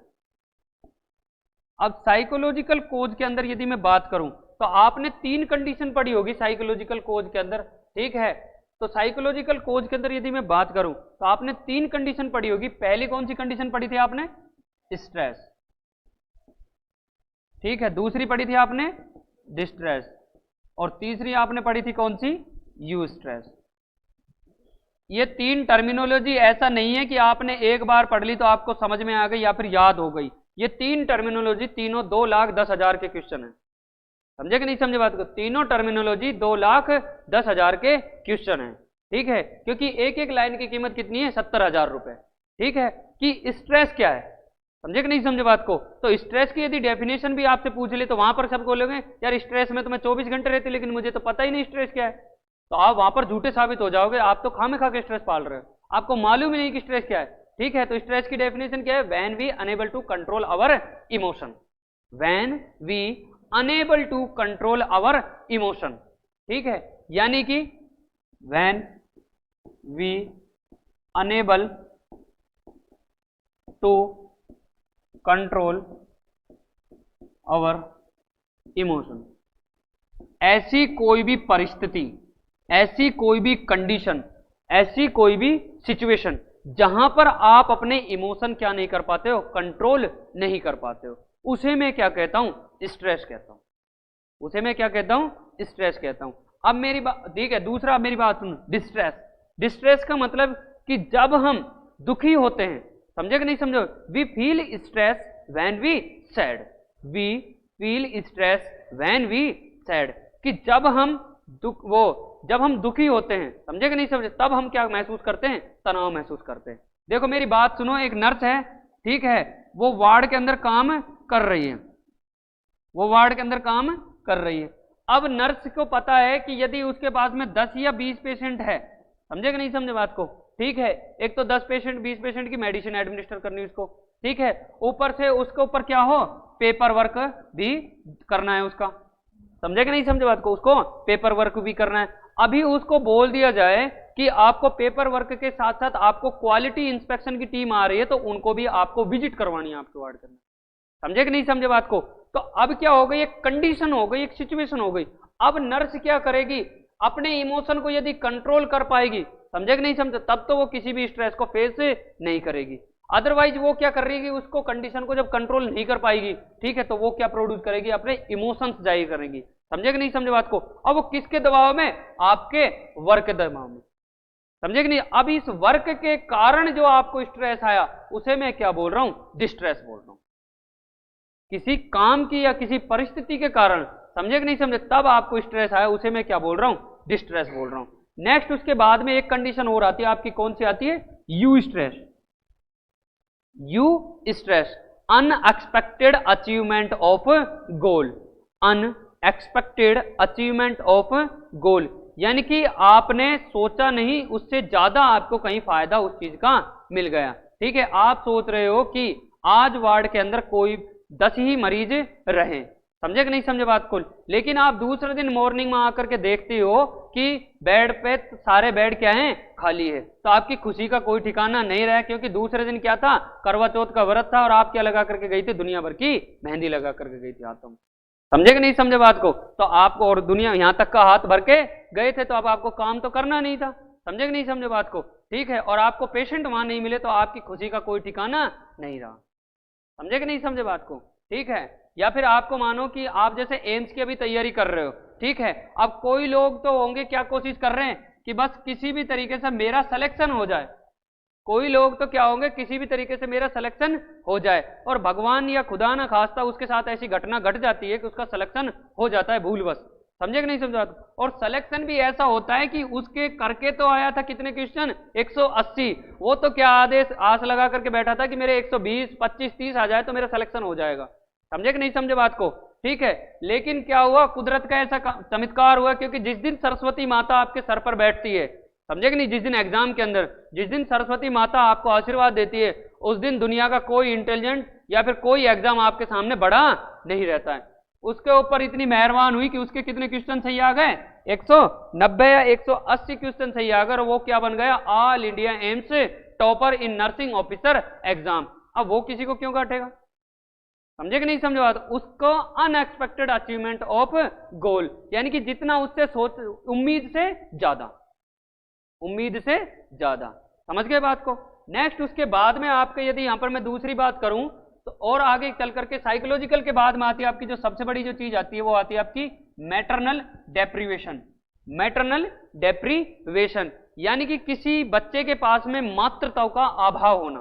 Speaker 1: अब साइकोलॉजिकल कोज के अंदर यदि मैं बात करूं तो आपने 3 कंडीशन पढ़ी होगी साइकोलॉजिकल कोज के अंदर, ठीक है। तो साइकोलॉजिकल कोज के अंदर यदि मैं बात करूं तो आपने 3 कंडीशन पढ़ी होगी। पहली कौन सी कंडीशन पढ़ी थी आपने? स्ट्रेस, ठीक है। दूसरी पढ़ी थी आपने डिस्ट्रेस, और तीसरी आपने पढ़ी थी कौन सी? यूस्ट्रेस। ये 3 टर्मिनोलॉजी ऐसा नहीं है कि आपने एक बार पढ़ ली तो आपको समझ में आ गई या फिर याद हो गई। ये 3 टर्मिनोलॉजी तीनों 2,10,000 के क्वेश्चन है, समझे कि नहीं समझे बात को? तीनों टर्मिनोलॉजी 2,10,000 के क्वेश्चन है, ठीक है, क्योंकि एक एक लाइन की कीमत कितनी है? 70,000 रुपए, ठीक है। कि स्ट्रेस क्या है, समझे कि नहीं समझे बात को? तो स्ट्रेस की यदि डेफिनेशन भी आपसे पूछ ले तो वहां पर सब बोलोगे यार स्ट्रेस में तो मैं 24 घंटे रहती, लेकिन मुझे तो पता ही नहीं स्ट्रेस क्या है। तो आप वहां पर झूठे साबित हो जाओगे, आप तो खामे खा के स्ट्रेस पाल रहे हो, आपको मालूम ही नहीं कि स्ट्रेस क्या है, ठीक है। तो स्ट्रेस की डेफिनेशन क्या है? When we unable to control our emotion, when we unable to control our emotion, ठीक है, यानी कि when we unable to control our emotion. ऐसी कोई भी परिस्थिति, ऐसी कोई भी कंडीशन, ऐसी कोई भी सिचुएशन जहां पर आप अपने इमोशन क्या नहीं कर पाते हो? कंट्रोल नहीं कर पाते हो, उसे मैं क्या कहता हूं? स्ट्रेस कहता हूं। उसे मैं क्या कहता हूं? स्ट्रेस कहता हूं। अब मेरी बात ठीक है, दूसरा मेरी बात सुन, डिस्ट्रेस। डिस्ट्रेस का मतलब कि जब हम दुखी होते हैं, समझे कि नहीं समझो? We feel stress when we sad, we feel stress when we sad, कि जब हम जब हम दुखी होते हैं, समझे कि नहीं समझे, तब हम क्या महसूस करते हैं? तनाव महसूस करते हैं। देखो मेरी बात सुनो, एक नर्स है, ठीक है, वो वार्ड के अंदर काम कर रही है, वो वार्ड के अंदर काम कर रही है। अब नर्स को पता है कि यदि उसके पास में 10 या 20 पेशेंट है, समझे कि नहीं समझे बात को, ठीक है, एक तो 10 पेशेंट 20 पेशेंट की मेडिसिन एडमिनिस्टर करनी उसको, ठीक है, ऊपर से उसके ऊपर क्या हो? पेपर वर्क भी करना है उसका, समझे कि नहीं समझे बात को? उसको पेपर वर्क भी करना है। अभी उसको बोल दिया जाए कि आपको पेपर वर्क के साथ साथ आपको क्वालिटी इंस्पेक्शन की टीम आ रही है, तो उनको भी आपको विजिट करवानी है आपके वार्ड के अंदर, समझे कि नहीं समझे बात को? तो अब क्या हो गई? एक कंडीशन हो गई, एक सिचुएशन हो गई। अब नर्स क्या करेगी? अपने इमोशन को यदि कंट्रोल कर पाएगी, समझे कि नहीं समझे, तब तो वो किसी भी स्ट्रेस को फेस नहीं करेगी। अदरवाइज वो क्या कर रही है? उसको कंडीशन को जब कंट्रोल नहीं कर पाएगी, ठीक है, तो वो क्या प्रोड्यूस करेगी? अपने इमोशंस जाहिर करेगी, समझे कि नहीं समझे बात को? अब वो किसके दबाव में? आपके वर्क के दबाव में, समझे कि नहीं? अब इस वर्क के कारण जो आपको स्ट्रेस आया उसे मैं क्या बोल रहा हूं? डिस्ट्रेस बोल रहा हूं। किसी काम की या किसी परिस्थिति के कारण समझे कि नहीं समझे, तब आपको स्ट्रेस आया, उसे मैं क्या बोल रहा हूं, डिस्ट्रेस बोल रहा हूं। नेक्स्ट उसके बाद में एक कंडीशन और आती है आपकी, कौन सी आती है, you stress. You stress, unexpected achievement of goal, unexpected achievement of goal, यानी कि आपने सोचा नहीं, उससे ज्यादा आपको कहीं फायदा उस चीज का मिल गया। ठीक है, आप सोच रहे हो कि आज वार्ड के अंदर कोई 10 ही मरीज रहे, समझे कि नहीं समझे बात को, लेकिन आप दूसरे दिन मॉर्निंग में आकर के देखते हो कि बेड पे सारे बेड क्या हैं, खाली है, तो आपकी खुशी का कोई ठिकाना नहीं रहा, क्योंकि दूसरे दिन क्या था, करवा चौथ का व्रत था और आप क्या लगा करके गई थी, दुनिया भर की मेहंदी लगा करके गई थी हाथों में। समझे कि नहीं समझे बात को, तो आपको और दुनिया यहां तक का हाथ भर के गए थे, तो अब आपको काम तो करना नहीं था। समझे कि नहीं समझे बात को, ठीक है, और आपको पेशेंट वहां नहीं मिले तो आपकी खुशी का कोई ठिकाना नहीं रहा। समझे कि नहीं समझे बात को, ठीक है। या फिर आपको मानो कि आप जैसे एम्स की अभी तैयारी कर रहे हो, ठीक है, अब कोई लोग तो होंगे क्या कोशिश कर रहे हैं कि बस किसी भी तरीके से मेरा सिलेक्शन हो जाए, कोई लोग तो क्या होंगे, किसी भी तरीके से मेरा सिलेक्शन हो जाए, और भगवान या खुदा ना खास्ता उसके साथ ऐसी घटना घट जाती है कि उसका सिलेक्शन हो जाता है भूलवश। समझे कि नहीं समझा, और सिलेक्शन भी ऐसा होता है कि उसके करके तो आया था कितने क्वेश्चन, 180, वो तो क्या आदेश आस लगा करके बैठा था कि मेरे 120 25 30 आ जाए तो मेरा सिलेक्शन हो जाएगा। समझे कि नहीं समझे बात को, ठीक है, लेकिन क्या हुआ, कुदरत का ऐसा चमत्कार हुआ, क्योंकि जिस दिन सरस्वती माता आपके सर पर बैठती है, समझे कि नहीं, जिस दिन एग्जाम के अंदर जिस दिन सरस्वती माता आपको आशीर्वाद देती है, उस दिन दुनिया का कोई इंटेलिजेंट या फिर कोई एग्जाम आपके सामने बड़ा नहीं रहता है। उसके ऊपर इतनी मेहरबान हुई कि उसके कितने क्वेश्चन सही आ गए, 190 या 180 क्वेश्चन सही आ गए, और वो क्या बन गया, all India AIIMS topper in nursing officer exam. अब वो किसी को क्यों काटेगा, समझे कि नहीं समझे बात, उसको अनएक्सपेक्टेड अचीवमेंट ऑफ गोल, यानी कि जितना उससे सोच, उम्मीद से ज्यादा, उम्मीद से ज्यादा, समझ गए बात को। नेक्स्ट उसके बाद में आपके, यदि यहां पर मैं दूसरी बात करूं तो और आगे चल करके साइकोलॉजिकल के बाद में आती है आपकी जो सबसे बड़ी जो चीज आती है, वो आती है आपकी मैटरनल डेप्रीवेशन। मैटरनल डेप्रीवेशन यानी कि किसी बच्चे के पास में मातृत्व का अभाव होना,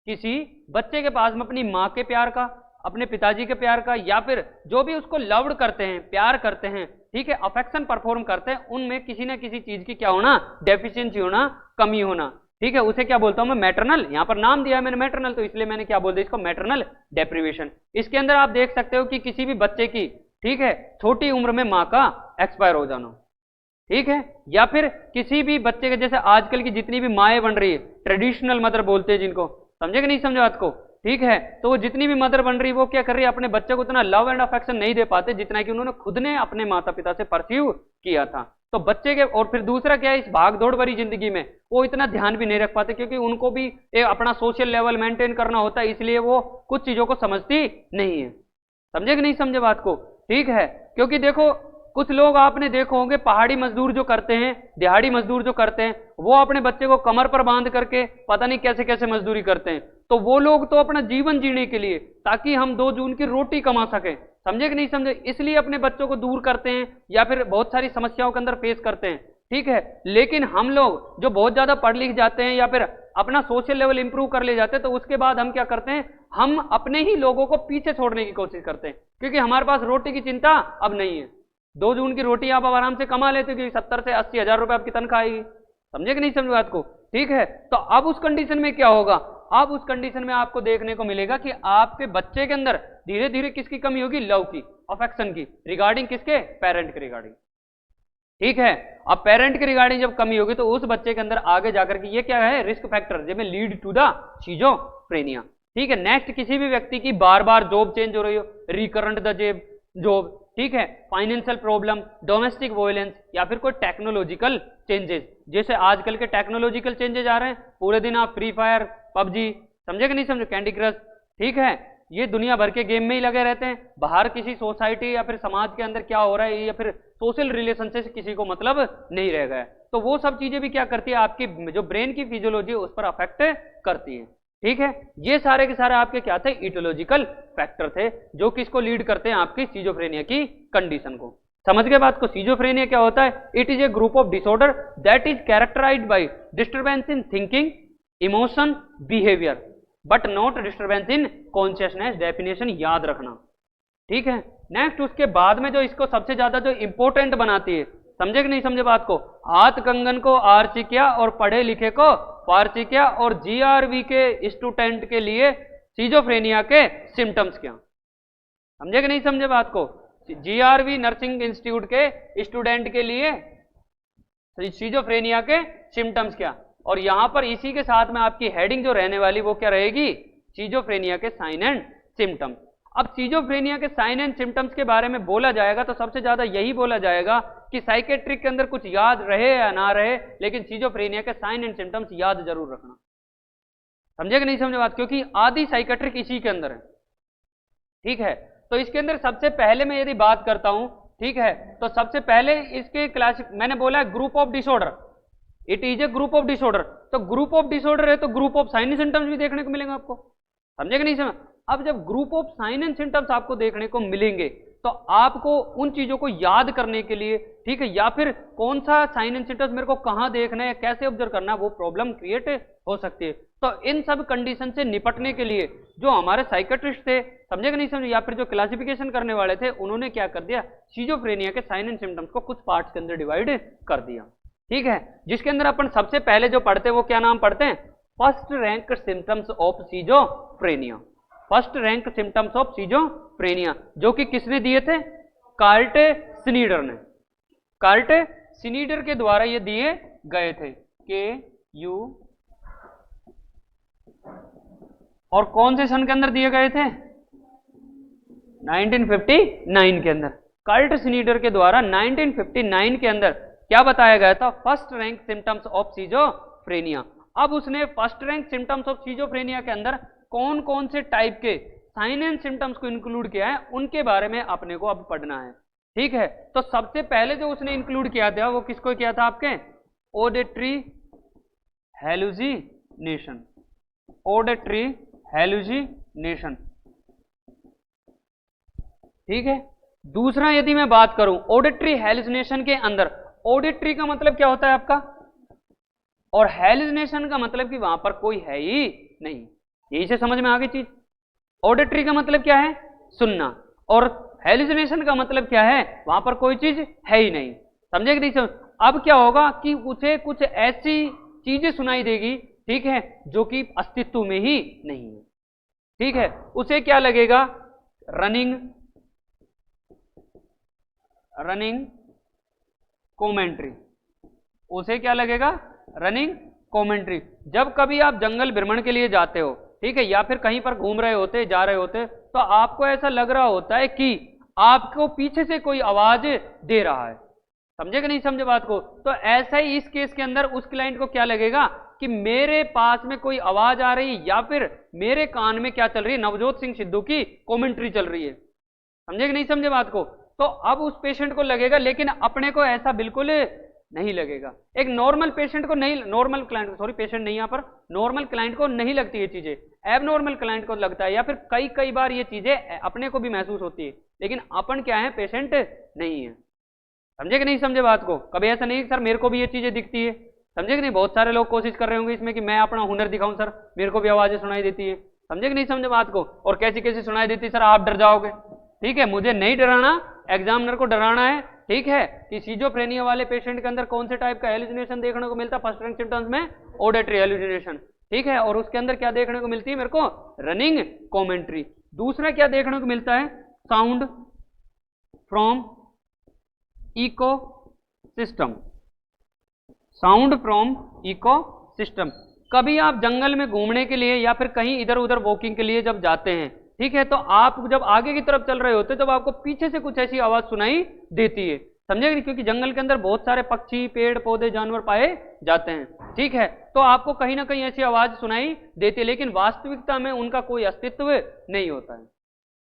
Speaker 1: किसी बच्चे के पास में अपनी माँ के प्यार का, अपने पिताजी के प्यार का, या फिर जो भी उसको लव्ड करते हैं, प्यार करते हैं, ठीक है, अफेक्शन परफॉर्म करते हैं, उनमें किसी ना किसी चीज की क्या होना, डेफिशिएंसी होना, कमी होना, ठीक है, उसे क्या बोलता हूं मैं, मैटरनल। यहां पर नाम दिया है मैंने मैटरनल, तो इसलिए मैंने क्या बोल दिया इसको, मैटरनल डेप्रीवेशन। इसके अंदर आप देख सकते हो कि किसी भी बच्चे की, ठीक है, छोटी उम्र में माँ का एक्सपायर हो जाना, ठीक है, या फिर किसी भी बच्चे के, जैसे आजकल की जितनी भी माएँ बन रही है, ट्रेडिशनल मदर बोलते हैं जिनको, समझे कि नहीं समझे बात को, ठीक है, तो वो जितनी भी मदर बन रही है वो क्या कर रही है, अपने बच्चे को उतना लव एंड अफेक्शन नहीं दे पाते जितना कि उन्होंने खुद ने अपने माता पिता से परसीव किया था। तो बच्चे के, और फिर दूसरा क्या है, इस भाग दौड़ भरी जिंदगी में वो इतना ध्यान भी नहीं रख पाते, क्योंकि उनको भी अपना सोशल लेवल मेंटेन करना होता है, इसलिए वो कुछ चीजों को समझती नहीं है। समझे कि नहीं समझे बात को, ठीक है, क्योंकि देखो कुछ लोग आपने देखो होंगे, पहाड़ी मजदूर जो करते हैं, दिहाड़ी मजदूर जो करते हैं, वो अपने बच्चे को कमर पर बांध करके पता नहीं कैसे कैसे मजदूरी करते हैं, तो वो लोग तो अपना जीवन जीने के लिए, ताकि हम 2 जून की रोटी कमा सकें, समझे कि नहीं समझे, इसलिए अपने बच्चों को दूर करते हैं या फिर बहुत सारी समस्याओं के अंदर फेस करते हैं, ठीक है। लेकिन हम लोग जो बहुत ज्यादा पढ़ लिख जाते हैं या फिर अपना सोशल लेवल इंप्रूव कर ले जाते हैं, तो उसके बाद हम क्या करते हैं, हम अपने ही लोगों को पीछे छोड़ने की कोशिश करते हैं, क्योंकि हमारे पास रोटी की चिंता अब नहीं है। 2 जून की रोटी आप अब आराम से कमा लेते हो, क्योंकि 70 से 80 हजार रुपए आपकी तनख्वाह आएगी, समझे कि नहीं समझे बात को, ठीक है। तो अब उस कंडीशन में क्या होगा, अब उस कंडीशन में आपको देखने को मिलेगा कि आपके बच्चे के अंदर धीरे धीरे किसकी कमी होगी, लव की, अफेक्शन की, रिगार्डिंग किसके, पेरेंट के रिगार्डिंग, ठीक है। अब पेरेंट के रिगार्डिंग जब कमी होगी तो उस बच्चे के अंदर आगे जाकर के ये क्या है, रिस्क फैक्टर जिसमें लीड टू द शिजोफ्रेनिया, ठीक है। नेक्स्ट, किसी भी व्यक्ति की बार बार जॉब चेंज हो रही हो, रिकरेंट द जॉब, ठीक है, फाइनेंशियल प्रॉब्लम, डोमेस्टिक वायलेंस, या फिर कोई टेक्नोलॉजिकल चेंजेस, जैसे आजकल के टेक्नोलॉजिकल चेंजेस आ रहे हैं, पूरे दिन आप फ्री फायर, पबजी, समझे कि नहीं समझे, कैंडी क्रश, ठीक है, ये दुनिया भर के गेम में ही लगे रहते हैं, बाहर किसी सोसाइटी या फिर समाज के अंदर क्या हो रहा है या फिर सोशल रिलेशन से किसी को मतलब नहीं रह गया। तो वो सब चीजें भी क्या करती है, आपकी जो ब्रेन की फिजियोलॉजी है उस पर अफेक्ट करती है, ठीक है। ये सारे के सारे आपके क्या थे, इटोलॉजिकल फैक्टर थे, जो किसको लीड करते हैं, आपकी सिजोफ्रेनिया की कंडीशन को। समझ गए बात को, सिजोफ्रेनिया क्या होता है, it is a group of disorder that is characterized by disturbance in thinking, emotion, behaviour, but not disturbance in consciousness. Definition याद रखना, ठीक है। नेक्स्ट उसके बाद में जो इसको सबसे ज्यादा जो इंपॉर्टेंट बनाती है, समझे कि नहीं समझे बात को, हाथ कंगन को आर्ची किया और पढ़े लिखे को फारसी किया और जीआरवी के स्टूडेंट के लिए सीजोफ्रेनिया के सिम्टम्स क्या, समझे कि नहीं समझे बात को, जीआरवी नर्सिंग इंस्टीट्यूट के स्टूडेंट के लिए सीजोफ्रेनिया के सिम्टम्स क्या, और यहां पर इसी के साथ में आपकी हेडिंग जो रहने वाली वो क्या रहेगी, सीजोफ्रेनिया के साइन एंड सिम्टम्स। अब सीजोफ्रेनिया के साइन एंड सिम्टम्स के बारे में बोला जाएगा तो सबसे ज्यादा यही बोला जाएगा कि साइकेट्रिक के अंदर कुछ याद रहे या ना रहे, लेकिन सीजोफ्रेनिया के साइन एंड सिम्टम्स याद जरूर रखना, समझे कि नहीं समझे बात, क्योंकि आधी साइकेट्रिक इसी के अंदर है। ठीक है, तो इसके अंदर सबसे पहले मैं यदि बात करता हूं, ठीक है, तो सबसे पहले इसके क्लासिक मैंने बोला है group of disorder, it is a group of disorder, तो ग्रुप ऑफ डिसऑर्डर है तो group of sine and symptoms भी देखने को मिलेंगे आपको, समझे कि नहीं समझ। अब जब group of sine and symptoms आपको देखने को मिलेंगे तो आपको उन चीजों को याद करने के लिए, ठीक है, या फिर कौन सा साइन एंड सिम्टम्स मेरे को कहां देखना है, कैसे ऑब्जर्व करना है, वो प्रॉब्लम क्रिएट हो सकती है। तो इन सब कंडीशन से निपटने के लिए जो हमारे साइकेट्रिस्ट थे, समझे कि नहीं समझे, या फिर जो क्लासिफिकेशन करने वाले थे, उन्होंने क्या कर दिया, सीजोफ्रेनिया के साइन एंड सिम्टम्स को कुछ पार्ट्स के अंदर डिवाइड कर दिया। ठीक है, जिसके अंदर अपन सबसे पहले जो पढ़ते हैं वो क्या नाम पढ़ते हैं, first rank symptoms of schizophrenia, first rank symptoms of schizophrenia, जो कि किसने दिए थे, कार्ट स्नीडर ने, कार्ट स्नीडर के द्वारा ये दिए गए थे, के यू, और कौन से सन के अंदर दिए गए थे, 1959 के अंदर, कार्ट स्नीडर के द्वारा 1959 के अंदर क्या बताया गया था, first rank symptoms of schizophrenia. अब उसने first rank symptoms of schizophrenia के अंदर कौन कौन से टाइप के साइन एंड सिम्टम्स को इंक्लूड किया है, उनके बारे में अपने को अब पढ़ना है। ठीक है, तो सबसे पहले जो उसने इंक्लूड किया था वो किसको किया था, आपके ऑडिटरी हेलुसिनेशन, ऑडिटरी हेलुसिनेशन। ठीक है, दूसरा यदि मैं बात करूं ऑडिटरी हेलुसिनेशन के अंदर, ऑडिटरी का मतलब क्या होता है आपका, और हेलुसिनेशन का मतलब कि वहां पर कोई है ही नहीं, यही से समझ में आ गई चीज। ऑडिटरी का मतलब क्या है, सुनना, और हेलुसिनेशन का मतलब क्या है, वहां पर कोई चीज है ही नहीं, समझे कि नहीं समझ। अब क्या होगा कि उसे कुछ ऐसी चीजें सुनाई देगी, ठीक है, जो कि अस्तित्व में ही नहीं है। ठीक है, उसे क्या लगेगा, रनिंग, रनिंग कमेंट्री, उसे क्या लगेगा, रनिंग कमेंट्री। जब कभी आप जंगल भ्रमण के लिए जाते हो, ठीक है, या फिर कहीं पर घूम रहे होते, जा रहे होते, तो आपको ऐसा लग रहा होता है कि आपको पीछे से कोई आवाज दे रहा है, समझे कि नहीं समझे बात को। तो ऐसा ही इस केस के अंदर उस क्लाइंट को क्या लगेगा कि मेरे पास में कोई आवाज आ रही है, या फिर मेरे कान में क्या चल रही है, नवजोत सिंह सिद्धू की कमेंट्री चल रही है, समझे कि नहीं समझे बात को। तो अब उस पेशेंट को लगेगा, लेकिन अपने को ऐसा बिल्कुल नहीं लगेगा। एक नॉर्मल पेशेंट को नहीं, नॉर्मल क्लाइंट को, सॉरी पेशेंट नहीं, यहाँ पर नॉर्मल क्लाइंट को नहीं लगती ये चीजें, एबनॉर्मल क्लाइंट को लगता है, या फिर कई बार ये चीजें अपने को भी महसूस होती है, लेकिन अपन क्या है, पेशेंट नहीं है, समझे कि नहीं समझे बात को। कभी ऐसा नहीं सर मेरे को भी ये चीजें दिखती है, समझे कि नहीं। बहुत सारे लोग कोशिश कर रहे होंगे इसमें कि मैं अपना हुनर दिखाऊं, सर मेरे को भी आवाजें सुनाई देती है, समझे कि नहीं समझे बात को। और कैसी कैसी सुनाई देती है, सर आप डर जाओगे, ठीक है, मुझे नहीं डराना, एग्जामिनर को डराना है। ठीक है, कि सीजोफ्रेनिया वाले पेशेंट के अंदर कौन से टाइप का हेलुसिनेशन देखने को मिलता है, फर्स्ट रैंक सिम्टम्स में ऑडिटरी हेलुसिनेशन, ठीक है, और उसके अंदर क्या देखने को मिलती है मेरे को, रनिंग कमेंट्री। दूसरा क्या देखने को मिलता है, sound from ecosystem, sound from ecosystem. कभी आप जंगल में घूमने के लिए या फिर कहीं इधर उधर वॉकिंग के लिए जब जाते हैं, ठीक है, तो आप जब आगे की तरफ चल रहे होते तब आपको पीछे से कुछ ऐसी आवाज सुनाई देती है, समझे, क्योंकि जंगल के अंदर बहुत सारे पक्षी, पेड़ पौधे, जानवर पाए जाते हैं, ठीक है, तो आपको कहीं ना कहीं ऐसी आवाज सुनाई देती है, लेकिन वास्तविकता में उनका कोई अस्तित्व नहीं होता है,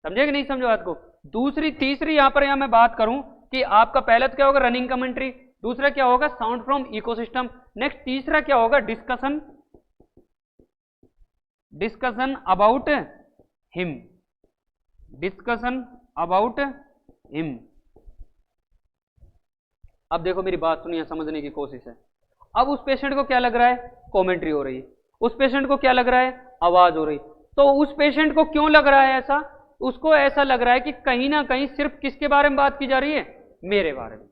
Speaker 1: समझे कि नहीं समझे बात को। दूसरी तीसरी यहां पर मैं बात करूं कि आपका पहला तो क्या होगा, रनिंग कमेंट्री, दूसरा क्या होगा, साउंड फ्रॉम इकोसिस्टम, नेक्स्ट तीसरा क्या होगा, discussion, discussion about him, discussion about him. अब देखो मेरी बात सुनिए, समझने की कोशिश है। अब उस पेशेंट को क्या लग रहा है, कमेंट्री हो रही है, उस पेशेंट को क्या लग रहा है, आवाज हो रही। तो उस पेशेंट को क्यों लग रहा है ऐसा, उसको ऐसा लग रहा है कि कहीं ना कहीं सिर्फ किसके बारे में बात की जा रही है, मेरे बारे में।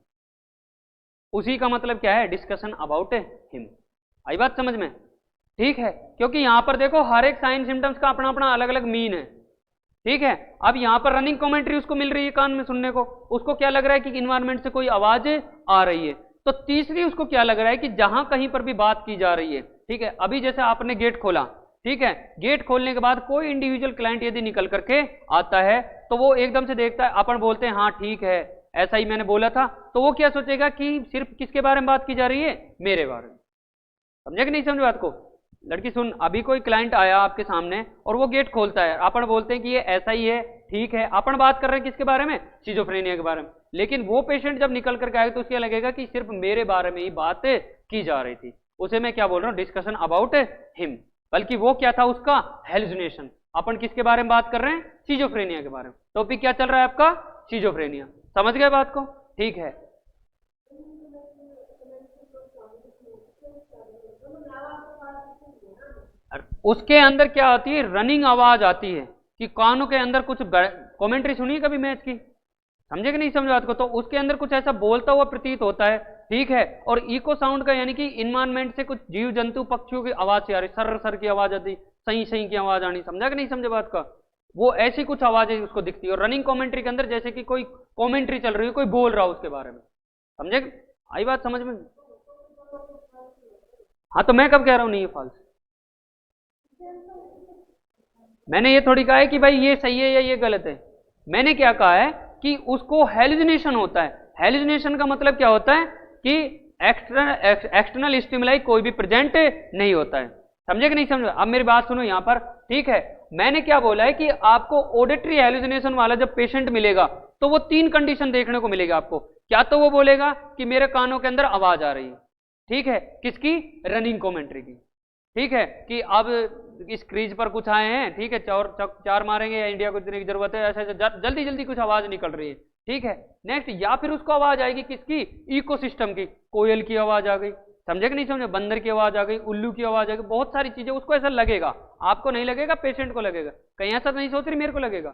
Speaker 1: उसी का मतलब क्या है, डिस्कशन अबाउट हिम। आई बात समझ में? ठीक है, क्योंकि यहां पर देखो हर एक साइन सिम्टम्स का अपना अपना अलग अलग मीन है। ठीक है, अब यहां पर रनिंग कमेंट्री उसको मिल रही है कान में सुनने को, उसको क्या लग रहा है कि इन्वायरमेंट से कोई आवाज आ रही है। तो तीसरी उसको क्या लग रहा है कि जहां कहीं पर भी बात की जा रही है, ठीक है, अभी जैसे आपने गेट खोला, ठीक है, गेट खोलने के बाद कोई इंडिविजुअल क्लाइंट यदि निकल करके आता है तो वो एकदम से देखता है, अपन बोलते हैं हाँ ठीक है ऐसा ही मैंने बोला था, तो वो क्या सोचेगा कि सिर्फ किसके बारे में बात की जा रही है, मेरे बारे में। समझे कि नहीं समझे बात को? लड़की सुन, अभी कोई क्लाइंट आया आपके सामने और वो गेट खोलता है, अपन बोलते हैं कि ये ऐसा ही है, ठीक है, अपन बात कर रहे हैं किसके बारे में, सिजोफ्रेनिया के बारे में। लेकिन वो पेशेंट जब निकल करके आएगा तो उसको लगेगा कि सिर्फ मेरे बारे में ही बात की जा रही थी, उसे मैं क्या बोल रहा हूँ, डिस्कशन अबाउट हिम। बल्कि वो क्या था, उसका हेलुसिनेशन। अपन किसके बारे में बात कर रहे हैं, सिजोफ्रेनिया के बारे में। टॉपिक क्या चल रहा है आपका, सिजोफ्रेनिया। समझ गए बात को? ठीक है, उसके अंदर क्या आती है, रनिंग आवाज आती है कि कानों के अंदर कुछ कमेंट्री सुनी कभी मैच की, समझे कि नहीं समझे बात को? तो उसके अंदर कुछ ऐसा बोलता हुआ प्रतीत होता है, ठीक है। और इको साउंड का यानी कि इन्वायरमेंट से कुछ जीव जंतु पक्षियों की आवाज से आ रही, सर सर की आवाज आती, सही सही की आवाज आनी, समझा कि नहीं समझे बात का? वो ऐसी कुछ आवाजें उसको दिखती है। और रनिंग कमेंट्री के अंदर जैसे कि कोई कमेंट्री चल रही है, कोई बोल रहा है उसके बारे में, समझे? आई बात समझ में? हाँ, तो मैं कब कह रहा हूं नहीं ये फॉल्स? मैंने ये थोड़ी कहा है कि भाई ये सही है या ये गलत है। मैंने क्या कहा है कि उसको हेलुसिनेशन होता है। हेलुसिनेशन का मतलब क्या होता है कि एक्सटर्नल स्टिमुलाई कोई भी प्रेजेंट नहीं होता है, समझे कि नहीं समझे? अब मेरी बात सुनो यहां पर, ठीक है। मैंने क्या बोला है कि आपको ऑडिटरी हेलुसिनेशन वाला जब पेशेंट मिलेगा तो वो 3 कंडीशन देखने को मिलेगा आपको। क्या तो वो बोलेगा कि मेरे कानों के अंदर आवाज आ रही है, ठीक है, किसकी, रनिंग कमेंट्री की, ठीक है, कि अब इस क्रीज पर कुछ आए हैं, ठीक है, चार मारेंगे या इंडिया को जीतने की जरूरत है, ऐसा जल्दी जल्दी कुछ आवाज निकल रही है, ठीक है। नेक्स्ट, या फिर उसको आवाज आएगी किसकी, इकोसिस्टम की, कोयल की आवाज आ गई, समझे कि नहीं समझे, बंदर की आवाज आ गई, उल्लू की आवाज आ गई, बहुत सारी चीजें उसको ऐसा लगेगा। आपको नहीं लगेगा, पेशेंट को लगेगा। कहीं ऐसा नहीं सोच रही मेरे को लगेगा,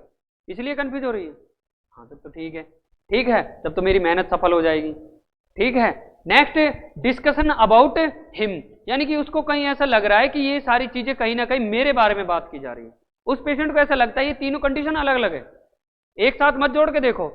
Speaker 1: इसलिए कंफ्यूज हो रही है। हाँ, तब तो ठीक है, ठीक है, तब तो मेरी मेहनत सफल हो जाएगी, ठीक है। नेक्स्ट, डिस्कशन अबाउट हिम, यानी कि उसको कहीं ऐसा लग रहा है कि ये सारी चीजें कहीं ना कहीं मेरे बारे में बात की जा रही है। उस पेशेंट को ऐसा लगता है ये तीनों कंडीशन अलग अलग है, एक साथ मत जोड़ के देखो,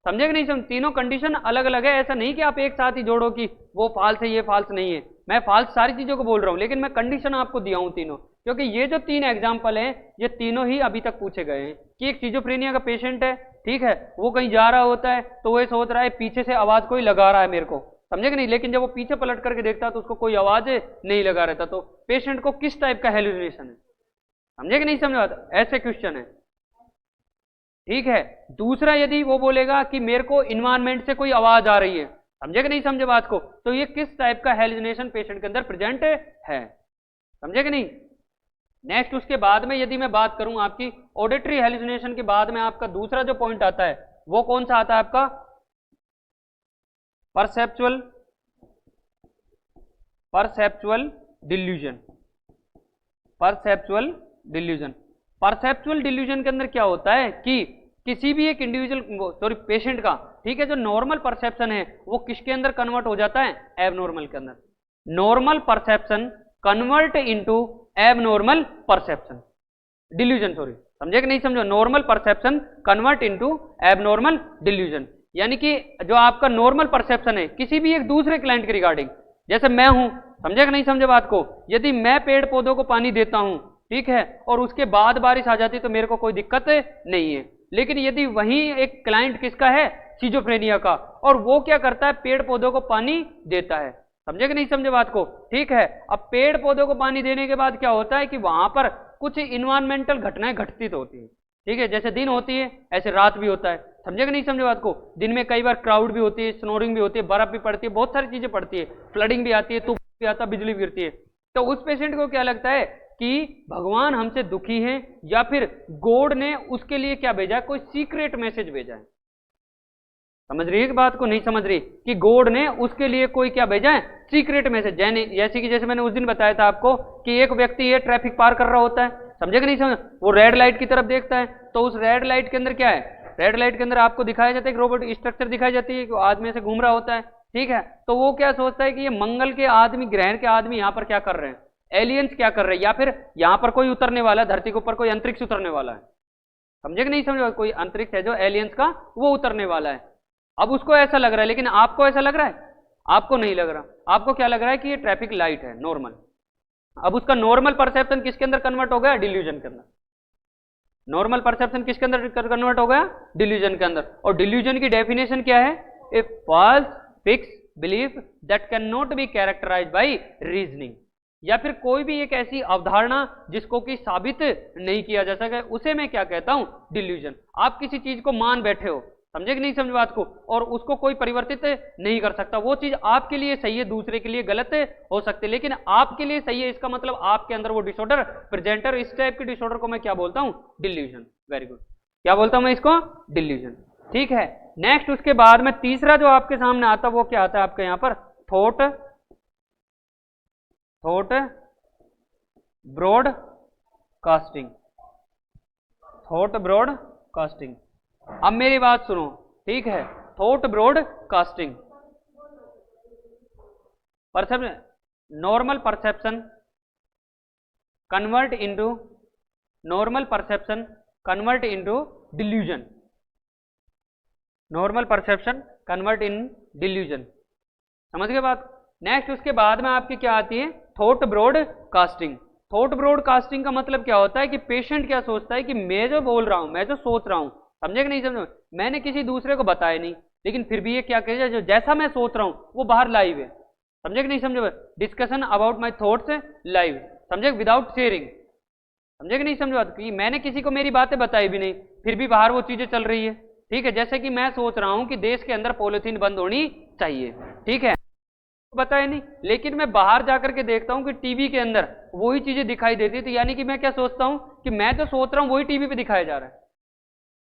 Speaker 1: समझे कि नहीं समझ? तीनों कंडीशन अलग अलग है, ऐसा नहीं कि आप एक साथ ही जोड़ो कि वो फाल्स है ये फाल्स नहीं है। मैं फाल्स सारी चीजों को बोल रहा हूं, लेकिन मैं कंडीशन आपको दिया हूं तीनों, क्योंकि ये जो 3 एग्जाम्पल हैं ये तीनों ही अभी तक पूछे गए हैं। कि एक सिजोफ्रेनिया का पेशेंट है, ठीक है, वो कहीं जा रहा होता है तो वो सोच रहा है पीछे से आवाज कोई लगा रहा है मेरे को, समझे कि नहीं? लेकिन जब वो पीछे पलट करके देखता है तो उसको कोई आवाज नहीं लगा रहता। तो पेशेंट को किस टाइप का हेलुसिनेशन है, समझे कि नहीं समझ आता? ऐसे क्वेश्चन है, ठीक है। दूसरा, यदि वो बोलेगा कि मेरे को इन्वायरमेंट से कोई आवाज आ रही है, समझे कि नहीं समझे बात को? तो ये किस टाइप का हेलुसिनेशन पेशेंट के अंदर प्रेजेंट है, समझे कि नहीं? नेक्स्ट, उसके बाद में यदि मैं बात करूं आपकी ऑडिटरी हेलुसिनेशन के बाद में आपका दूसरा जो पॉइंट आता है वो कौन सा आता है आपका, परसेप्चुअल डिल्यूजन। परसेप्चुअल डिल्यूजन के अंदर क्या होता है कि किसी भी एक इंडिविजुअल पेशेंट का, ठीक है, जो नॉर्मल परसेप्शन है वो किसके अंदर कन्वर्ट हो जाता है, एबनॉर्मल के अंदर। Normal perception convert into abnormal perception delusion, समझे कि नहीं समझो? Normal perception convert into abnormal delusion, यानी कि जो आपका नॉर्मल परसेप्शन है किसी भी एक दूसरे क्लाइंट के रिगार्डिंग, जैसे मैं हूं, समझे कि नहीं समझे बात को? यदि मैं पेड़ पौधों को पानी देता हूं, ठीक है, और उसके बाद बारिश आ जाती तो मेरे को कोई दिक्कत नहीं है। लेकिन यदि वही एक क्लाइंट किसका है, सिजोफ्रेनिया का, और वो क्या करता है, पेड़ पौधों को पानी देता है, समझे कि नहीं समझे बात को? ठीक है, अब पेड़ पौधों को पानी देने के बाद क्या होता है कि वहां पर कुछ इन्वायरमेंटल घटनाएं घटित होती है, ठीक है, जैसे दिन होती है ऐसे रात भी होता है, समझे कि नहीं समझे बात को? दिन में कई बार क्राउड भी होती है, स्नोरिंग भी होती है, बर्फ भी पड़ती है, बहुत सारी चीजें पड़ती है, फ्लडिंग भी आती है, तूफान भी आता है, बिजली भी गिरती है। तो उस पेशेंट को क्या लगता है कि भगवान हमसे दुखी हैं, या फिर गॉड ने उसके लिए क्या भेजा, कोई सीक्रेट मैसेज भेजा है। समझ रही है बात को? नहीं समझ रही? कि गॉड ने उसके लिए कोई क्या भेजा है, सीक्रेट मैसेज। जैसे कि जैसे मैंने उस दिन बताया था आपको कि एक व्यक्ति ये ट्रैफिक पार कर रहा होता है, समझे कि नहीं समझ? वो रेड लाइट की तरफ देखता है, तो उस रेड लाइट के अंदर क्या है, रेड लाइट के अंदर आपको दिखाया जाता है कि रोबोट स्ट्रक्चर दिखाई जाती है कि आदमी से घूम रहा होता है, ठीक है। तो वो क्या सोचता है कि ये मंगल के आदमी, ग्रहण के आदमी यहाँ पर क्या कर रहे हैं, एलियंस क्या कर रहे हैं, या फिर यहाँ पर कोई उतरने वाला है, धरती के ऊपर कोई अंतरिक्ष उतरने वाला है। समझे कि नहीं समझे? कोई अंतरिक्ष है जो एलियंस का, वो उतरने वाला है। अब उसको ऐसा लग रहा है, लेकिन आपको ऐसा लग रहा है? आपको नहीं लग रहा। आपको क्या लग रहा है कि ये ट्रैफिक लाइट है, नॉर्मल। अब उसका नॉर्मल परसेप्शन किसके अंदर कन्वर्ट हो गया? डिल्यूजन के अंदर। नॉर्मल परसेप्शन किसके अंदर कन्वर्ट हो गया? डिल्यूजन के अंदर। और डिल्यूजन की डेफिनेशन क्या है? A false fix belief that can not be characterized by reasoning, या फिर कोई भी एक ऐसी अवधारणा जिसको कि साबित नहीं किया जा सके, उसे मैं क्या कहता हूं? डिल्यूजन। आप किसी चीज को मान बैठे हो, समझे कि नहीं समझ बात को, और उसको कोई परिवर्तित नहीं कर सकता। वो चीज आपके लिए सही है, दूसरे के लिए गलत हो सकती है, लेकिन आपके लिए सही है, इसका मतलब आपके अंदर वो डिसऑर्डर प्रेजेंटर। इस टाइप के डिसऑर्डर को मैं क्या बोलता हूं? डिल्यूजन। Very good. क्या बोलता हूं मैं इसको? डिल्यूजन। ठीक है। नेक्स्ट उसके बाद में तीसरा जो आपके सामने आता है वो क्या आता है आपके यहां पर? Thought broadcasting. Thought broadcasting. अब मेरी बात सुनो, ठीक है। Thought broadcasting, perception, normal perception convert into delusion. Normal perception convert in delusion. समझ गए बात? नेक्स्ट उसके बाद में आपकी क्या आती है? Thought broadcasting. थॉट ब्रॉडकास्टिंग का मतलब क्या होता है कि पेशेंट क्या सोचता है कि मैं जो बोल रहा हूं, मैं जो सोच रहा हूं, समझे कि नहीं समझे, मैंने किसी दूसरे को बताया नहीं, लेकिन फिर भी ये क्या कहे, जो जैसा मैं सोच रहा हूं वो बाहर लाइव है। समझे कि नहीं समझे? Discussion about my thoughts live, समझे, विदाउट शेयरिंग। समझे कि नहीं समझे बात? कि मैंने किसी को मेरी बातें बताई भी नहीं, फिर भी बाहर वो चीजें चल रही है। ठीक है। जैसे कि मैं सोच रहा हूं कि देश के अंदर पॉलिथीन बंद होनी चाहिए, ठीक है, बताया नहीं, लेकिन मैं बाहर जाकर के देखता हूं कि टीवी के अंदर वही चीजें दिखाई देती है। तो यानी कि मैं क्या सोचता हूं कि मैं जो सोच रहा हूं वही टीवी पे दिखाया जा रहा है।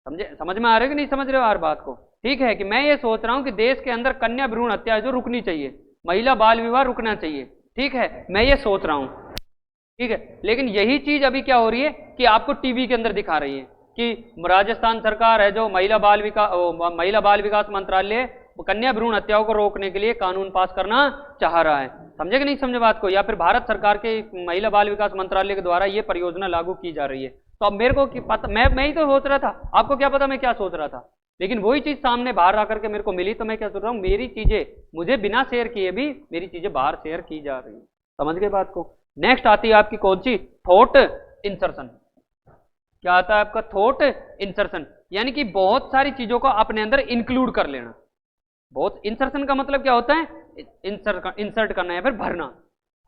Speaker 1: समझे? समझ में आ रहा है कि नहीं समझ रहे हो हर बात को? ठीक है। कि मैं ये सोच रहा हूं कि देश के अंदर कन्या भ्रूण हत्या जो रुकनी चाहिए, महिला बाल विवाह रुकना चाहिए, ठीक है, मैं ये सोच रहा हूं, ठीक है। लेकिन यही चीज अभी क्या हो रही है कि आपको टीवी के अंदर दिखा रही है कि राजस्थान सरकार है जो महिला बाल विकास मंत्रालय कन्या भ्रूण हत्याओं को रोकने के लिए कानून पास करना चाह रहा है। समझे कि नहीं समझे बात को? या फिर भारत सरकार के महिला बाल विकास मंत्रालय के द्वारा ये परियोजना लागू की जा रही है। तो अब मेरे को पता, मैं ही तो सोच रहा था, आपको क्या पता मैं क्या सोच रहा था, लेकिन वही चीज सामने बाहर आकर के मेरे को मिली, तो मैं क्या सोच रहा हूँ, मेरी चीजें मुझे बिना शेयर किए भी मेरी चीजें बाहर शेयर की जा रही है। समझ गए बात को? नेक्स्ट आती है आपकी कौन सी? Thought insertion. क्या आता है आपका? थॉट इंसर्शन, यानी कि बहुत सारी चीजों को अपने अंदर इंक्लूड कर लेना। बहुत, इंसर्शन का मतलब क्या होता है? इंसर्ट करना या फिर भरना।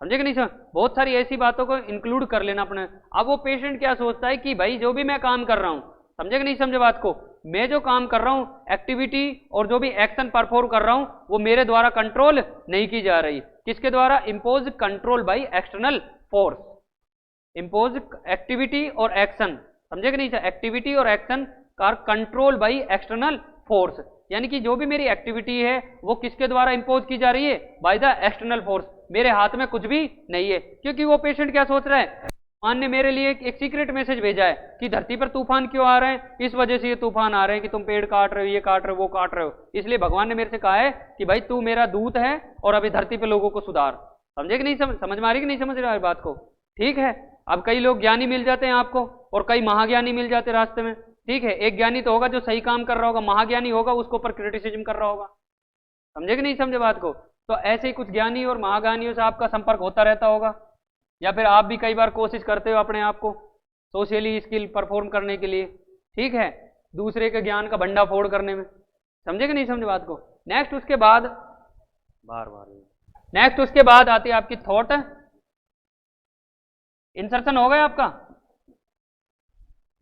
Speaker 1: समझे कि नहीं समझ? बहुत सारी ऐसी बातों को इंक्लूड कर लेना अपने। अब वो पेशेंट क्या सोचता है कि भाई जो भी मैं काम कर रहा हूं, समझे कि नहीं समझे बात को, मैं जो काम कर रहा हूं, एक्टिविटी और जो भी एक्शन परफॉर्म कर रहा हूं, वो मेरे द्वारा कंट्रोल नहीं की जा रही। किसके द्वारा? Impose control by external force. Impose activity और एक्शन, समझे कि नहीं? एक्टिविटी और action are control by external force, यानी कि जो भी मेरी एक्टिविटी है वो किसके द्वारा इंपोज की जा रही है? By the external force. मेरे हाथ में कुछ भी नहीं है। क्योंकि वो पेशेंट क्या सोच रहा है, भगवान ने मेरे लिए एक सीक्रेट मैसेज भेजा है कि धरती पर तूफान क्यों आ रहे हैं, इस वजह से ये तूफान आ रहे हैं कि तुम पेड़ काट रहे हो, ये काट रहे हो, वो काट रहे हो, इसलिए भगवान ने मेरे से कहा है कि भाई तू मेरा दूत है और अभी धरती पे लोगों को सुधार। समझे कि नहीं समझ में आ रही कि नहीं समझ रहे बात को? ठीक है। अब कई लोग ज्ञानी मिल जाते हैं आपको और कई महाज्ञानी मिल जाते हैं रास्ते में। ठीक है। एक ज्ञानी तो होगा जो सही काम कर रहा होगा, महाज्ञानी होगा उसको ऊपर क्रिटिसिज्म कर रहा होगा। समझे कि नहीं समझे बात को? तो ऐसे ही कुछ ज्ञानी और महाज्ञानियों से आपका संपर्क होता रहता होगा, या फिर आप भी कई बार कोशिश करते हो अपने आप को सोशली स्किल परफॉर्म करने के लिए, ठीक है, दूसरे के ज्ञान का भंडाफोड़ करने में। समझे कि नहीं समझे बात को? नेक्स्ट उसके बाद नेक्स्ट उसके बाद आती है आपकी थॉट इंसर्शन। हो गया आपका?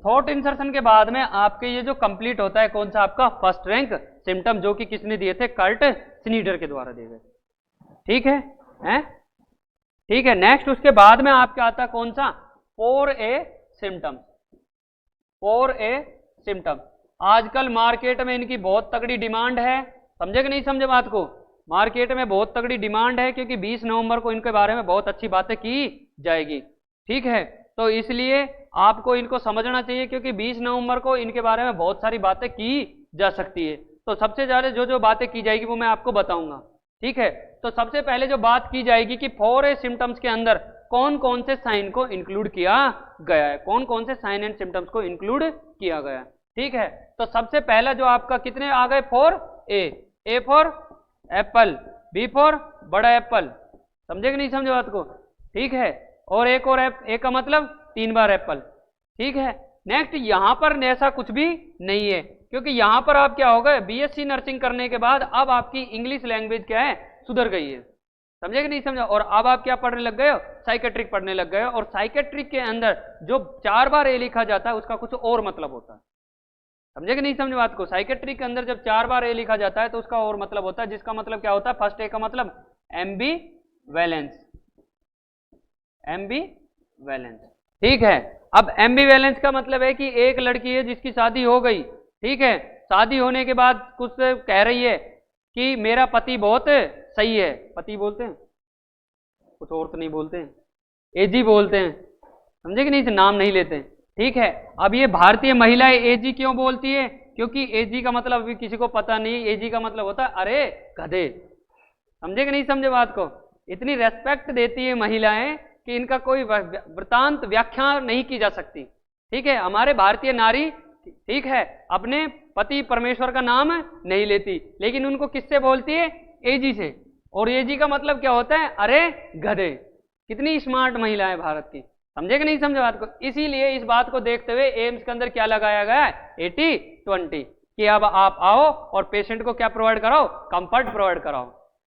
Speaker 1: थॉट इंसर्शन के बाद में आपके ये जो कंप्लीट होता है कौन सा आपका? फर्स्ट रैंक सिम्टम, जो कि किसने दिए थे? कर्ट स्नीडर के द्वारा दिए गए। ठीक है, हैं? ठीक है। नेक्स्ट उसके बाद में आपके आता कौन सा? 4A symptom. 4A सिम्टम आजकल मार्केट में इनकी बहुत तगड़ी डिमांड है। समझे कि नहीं समझे बात को? मार्केट में बहुत तगड़ी डिमांड है क्योंकि 20 नवंबर को इनके बारे में बहुत अच्छी बातें की जाएगी। ठीक है। तो इसलिए आपको इनको समझना चाहिए, क्योंकि 20 नवंबर को इनके बारे में बहुत सारी बातें की जा सकती है। तो सबसे ज्यादा जो जो बातें की जाएगी वो मैं आपको बताऊंगा, ठीक है। तो सबसे पहले जो बात की जाएगी कि 4A सिम्टम्स के अंदर कौन कौन से साइन को इंक्लूड किया गया है, कौन कौन से साइन एंड सिम्टम्स को इंक्लूड किया गया है, ठीक है। तो सबसे पहला जो आपका कितने आ गए 4A, A for apple, B for बड़ा एप्पल, समझे कि नहीं समझे बात को, ठीक है। और एक और ए का मतलब 3 बार एप्पल, ठीक है। नेक्स्ट यहां पर ऐसा कुछ भी नहीं है, क्योंकि यहां पर आप क्या हो गए, बीएससी नर्सिंग करने के बाद अब आपकी इंग्लिश लैंग्वेज क्या है, सुधर गई है, समझे कि नहीं समझा। और अब आप क्या पढ़ने लग गए हो, साइकेट्रिक पढ़ने लग गए हो। और साइकेट्रिक के अंदर जो 4 बार ए लिखा जाता है उसका कुछ और मतलब होता है, समझे कि नहीं समझे बात को। साइकेट्रिक के अंदर जब 4 बार ए लिखा जाता है तो उसका और मतलब होता है, जिसका मतलब क्या होता है, फर्स्ट ए का मतलब एम्बीवैलेंस, एम्बीवैलेंस, ठीक है। अब एम्बीवैलेंस का मतलब है कि एक लड़की है जिसकी शादी हो गई, ठीक है, शादी होने के बाद कुछ कह रही है कि मेरा पति बहुत सही है, पति बोलते हैं कुछ और तो नहीं बोलते हैं, एजी बोलते हैं, समझे कि नहीं, नाम नहीं लेते हैं, ठीक है। अब ये भारतीय महिलाएं एजी क्यों बोलती है, क्योंकि एजी का मतलब अभी किसी को पता नहीं, एजी का मतलब होता है अरे गधे, समझे कि नहीं समझे बात को। इतनी रेस्पेक्ट देती है महिलाएं कि इनका कोई वृतांत व्याख्या नहीं की जा सकती, ठीक है। हमारे भारतीय नारी, ठीक है, अपने पति परमेश्वर का नाम नहीं लेती, लेकिन उनको किससे बोलती है, एजी से। और एजी का मतलब क्या होता है, अरे गधे। कितनी स्मार्ट महिला है भारत की, समझे कि नहीं समझे बात को। इसीलिए इस बात को देखते हुए एम्स के अंदर क्या लगाया गया है, 80-20, कि अब आप आओ और पेशेंट को क्या प्रोवाइड कराओ, कंफर्ट प्रोवाइड कराओ,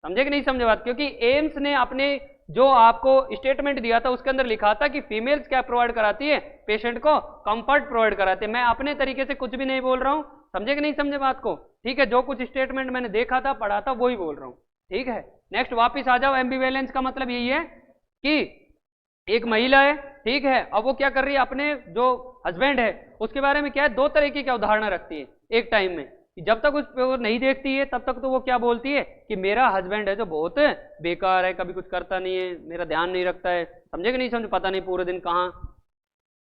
Speaker 1: समझे कि नहीं समझे बात। क्योंकि एम्स ने अपने जो आपको स्टेटमेंट दिया था उसके अंदर लिखा था कि फीमेल्स क्या प्रोवाइड कराती है, पेशेंट को कंफर्ट प्रोवाइड कराती है। मैं अपने तरीके से कुछ भी नहीं बोल रहा हूं, समझे कि नहीं समझे बात को, ठीक है। जो कुछ स्टेटमेंट मैंने देखा था, पढ़ा था, वही बोल रहा हूं, ठीक है। नेक्स्ट वापिस आ जाओ। एम्बीवैलेंस का मतलब यही है कि एक महिला है, ठीक है, अब वो क्या कर रही है, अपने जो हस्बैंड है उसके बारे में क्या है, 2 तरह की क्या उदाहरण रखती है एक टाइम में, कि जब तक उसको नहीं देखती है तब तक तो वो क्या बोलती है कि मेरा हस्बैंड है जो बहुत बेकार है, कभी कुछ करता नहीं है, मेरा ध्यान नहीं रखता है, समझे कि नहीं समझे, पता नहीं पूरे दिन कहाँ,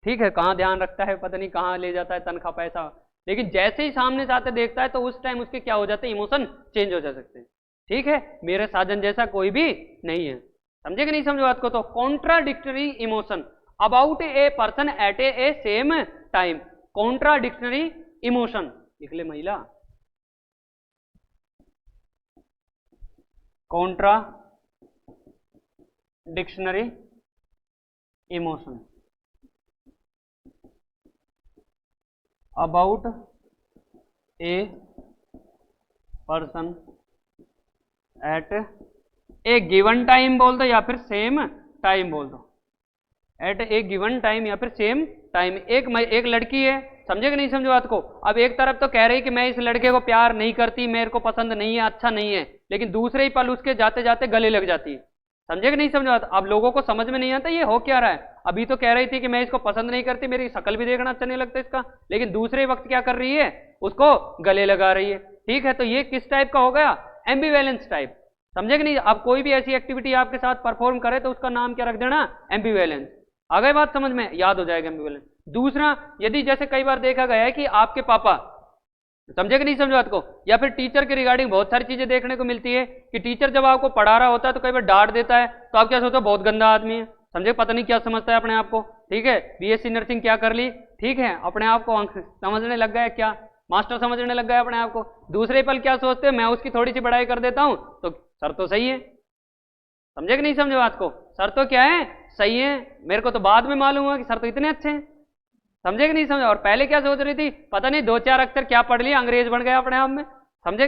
Speaker 1: ठीक है, कहाँ ध्यान रखता है, पता नहीं कहाँ ले जाता है तनख्वाह पैसा। लेकिन जैसे ही सामने से आते देखता है तो उस टाइम उसके क्या हो जाते हैं, इमोशन चेंज हो जा सकते हैं, ठीक है। मेरे साजन जैसा कोई भी नहीं है, समझे कि नहीं समझे बात को। तो contradictory emotion about a person at A same time, contradictory emotion लिख ले महिला, Contra dictionary emotion about a person at A given time बोल दो या फिर सेम टाइम बोल दो, एट ए गिवन टाइम या फिर सेम टाइम। एक लड़की है, समझे कि नहीं समझे बात को। अब एक तरफ तो कह रही कि मैं इस लड़के को प्यार नहीं करती, मेरे को पसंद नहीं है, अच्छा नहीं है, लेकिन दूसरे ही पल उसके जाते जाते गले लग जाती है, समझे कि नहीं समझे बात। अब लोगों को समझ में नहीं आता ये हो क्या रहा है। अभी तो कह रही थी कि मैं इसको पसंद नहीं करती, मेरी शक्ल भी देखना अच्छा नहीं लगता इसका, लेकिन दूसरे वक्त क्या कर रही है, उसको गले लगा रही है, ठीक है। तो ये किस टाइप का हो गया, एम्बीवैलेंस टाइप, समझे कि नहीं। अब कोई भी ऐसी एक्टिविटी आपके साथ परफॉर्म करे तो उसका नाम क्या रख देना, एम्बीवैलेंस। आ गई बात समझ में, याद हो जाएगा एम्बीवैलेंस। दूसरा, यदि जैसे कई बार देखा गया है कि आपके पापा, समझे कि नहीं समझे बात को, या फिर टीचर के रिगार्डिंग बहुत सारी चीजें देखने को मिलती है कि टीचर जब आपको पढ़ा रहा होता है तो कई बार डांट देता है तो आप क्या सोचते हो, बहुत गंदा आदमी है, समझे, पता नहीं क्या समझता है अपने आप को, ठीक है। बीएससी नर्सिंग क्या कर ली, ठीक है, अपने आप को समझने लग गया, क्या मास्टर समझने लग गया अपने आप को। दूसरे पल क्या सोचते हैं, मैं उसकी थोड़ी सी बड़ाई कर देता हूं तो सर तो सही है, समझे कि नहीं समझे बात को, सर तो क्या है, सही है, मेरे को तो बाद में मालूम हुआ कि सर तो इतने अच्छे हैं, समझे कि नहीं समझे। और पहले क्या सोच रही थी, पता नहीं 2-4 अक्षर क्या पढ़ लिया, अंग्रेज बन गया अपने आप में, समझे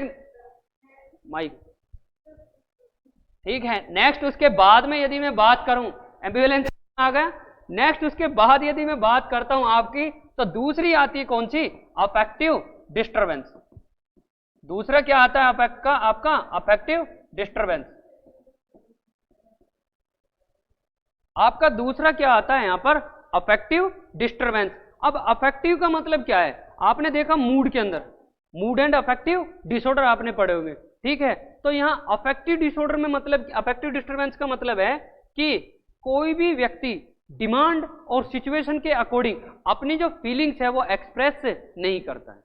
Speaker 1: माइक, ठीक है। नेक्स्ट उसके बाद में यदि मैं बात करूं, एम्बीवैलेंस आ गया। नेक्स्ट उसके बाद यदि मैं बात करता हूं आपकी, तो दूसरी आती है कौन सी, अफेक्टिव डिस्टर्बेंस। दूसरा क्या आता है आपका अफेक्टिव डिस्टर्बेंस। आपका दूसरा क्या आता है यहां पर, अफेक्टिव डिस्टर्बेंस। अब अफेक्टिव का मतलब क्या है, आपने देखा मूड के अंदर, मूड एंड अफेक्टिव डिसऑर्डर आपने पढ़े होंगे, ठीक है। तो यहां अफेक्टिव डिसऑर्डर में मतलब, अफेक्टिव डिस्टर्बेंस का मतलब है कि कोई भी व्यक्ति डिमांड और सिचुएशन के अकॉर्डिंग अपनी जो फीलिंग्स है वो एक्सप्रेस नहीं करता है।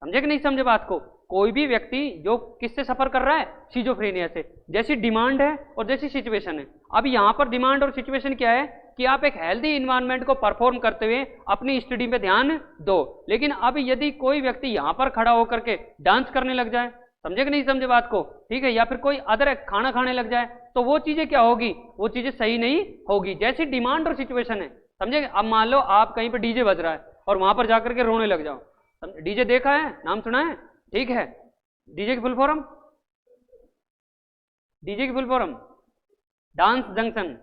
Speaker 1: समझे कि नहीं समझे बात को? कोई भी व्यक्ति जो किससे सफर कर रहा है, सिजोफ्रेनिया से, जैसी डिमांड है और जैसी सिचुएशन है। अब यहाँ पर डिमांड और सिचुएशन क्या है कि आप एक हेल्दी इन्वायरमेंट को परफॉर्म करते हुए अपनी स्टडी पे ध्यान दो। लेकिन अब यदि कोई व्यक्ति यहाँ पर खड़ा होकर के डांस करने लग जाए, समझे कि नहीं समझे बात को, ठीक है, या फिर कोई अदर खाना खाने लग जाए, तो वो चीजें क्या होगी, वो चीजें सही नहीं होगी। जैसी डिमांड और सिचुएशन है, समझे। अब मान लो आप कहीं पर डीजे बज रहा है और वहां पर जाकर के रोने लग जाओ। डीजे देखा है, नाम सुना है, ठीक है। डीजे की फुल फॉर्म, डीजे की फुल फॉर्म डांस जंक्शन।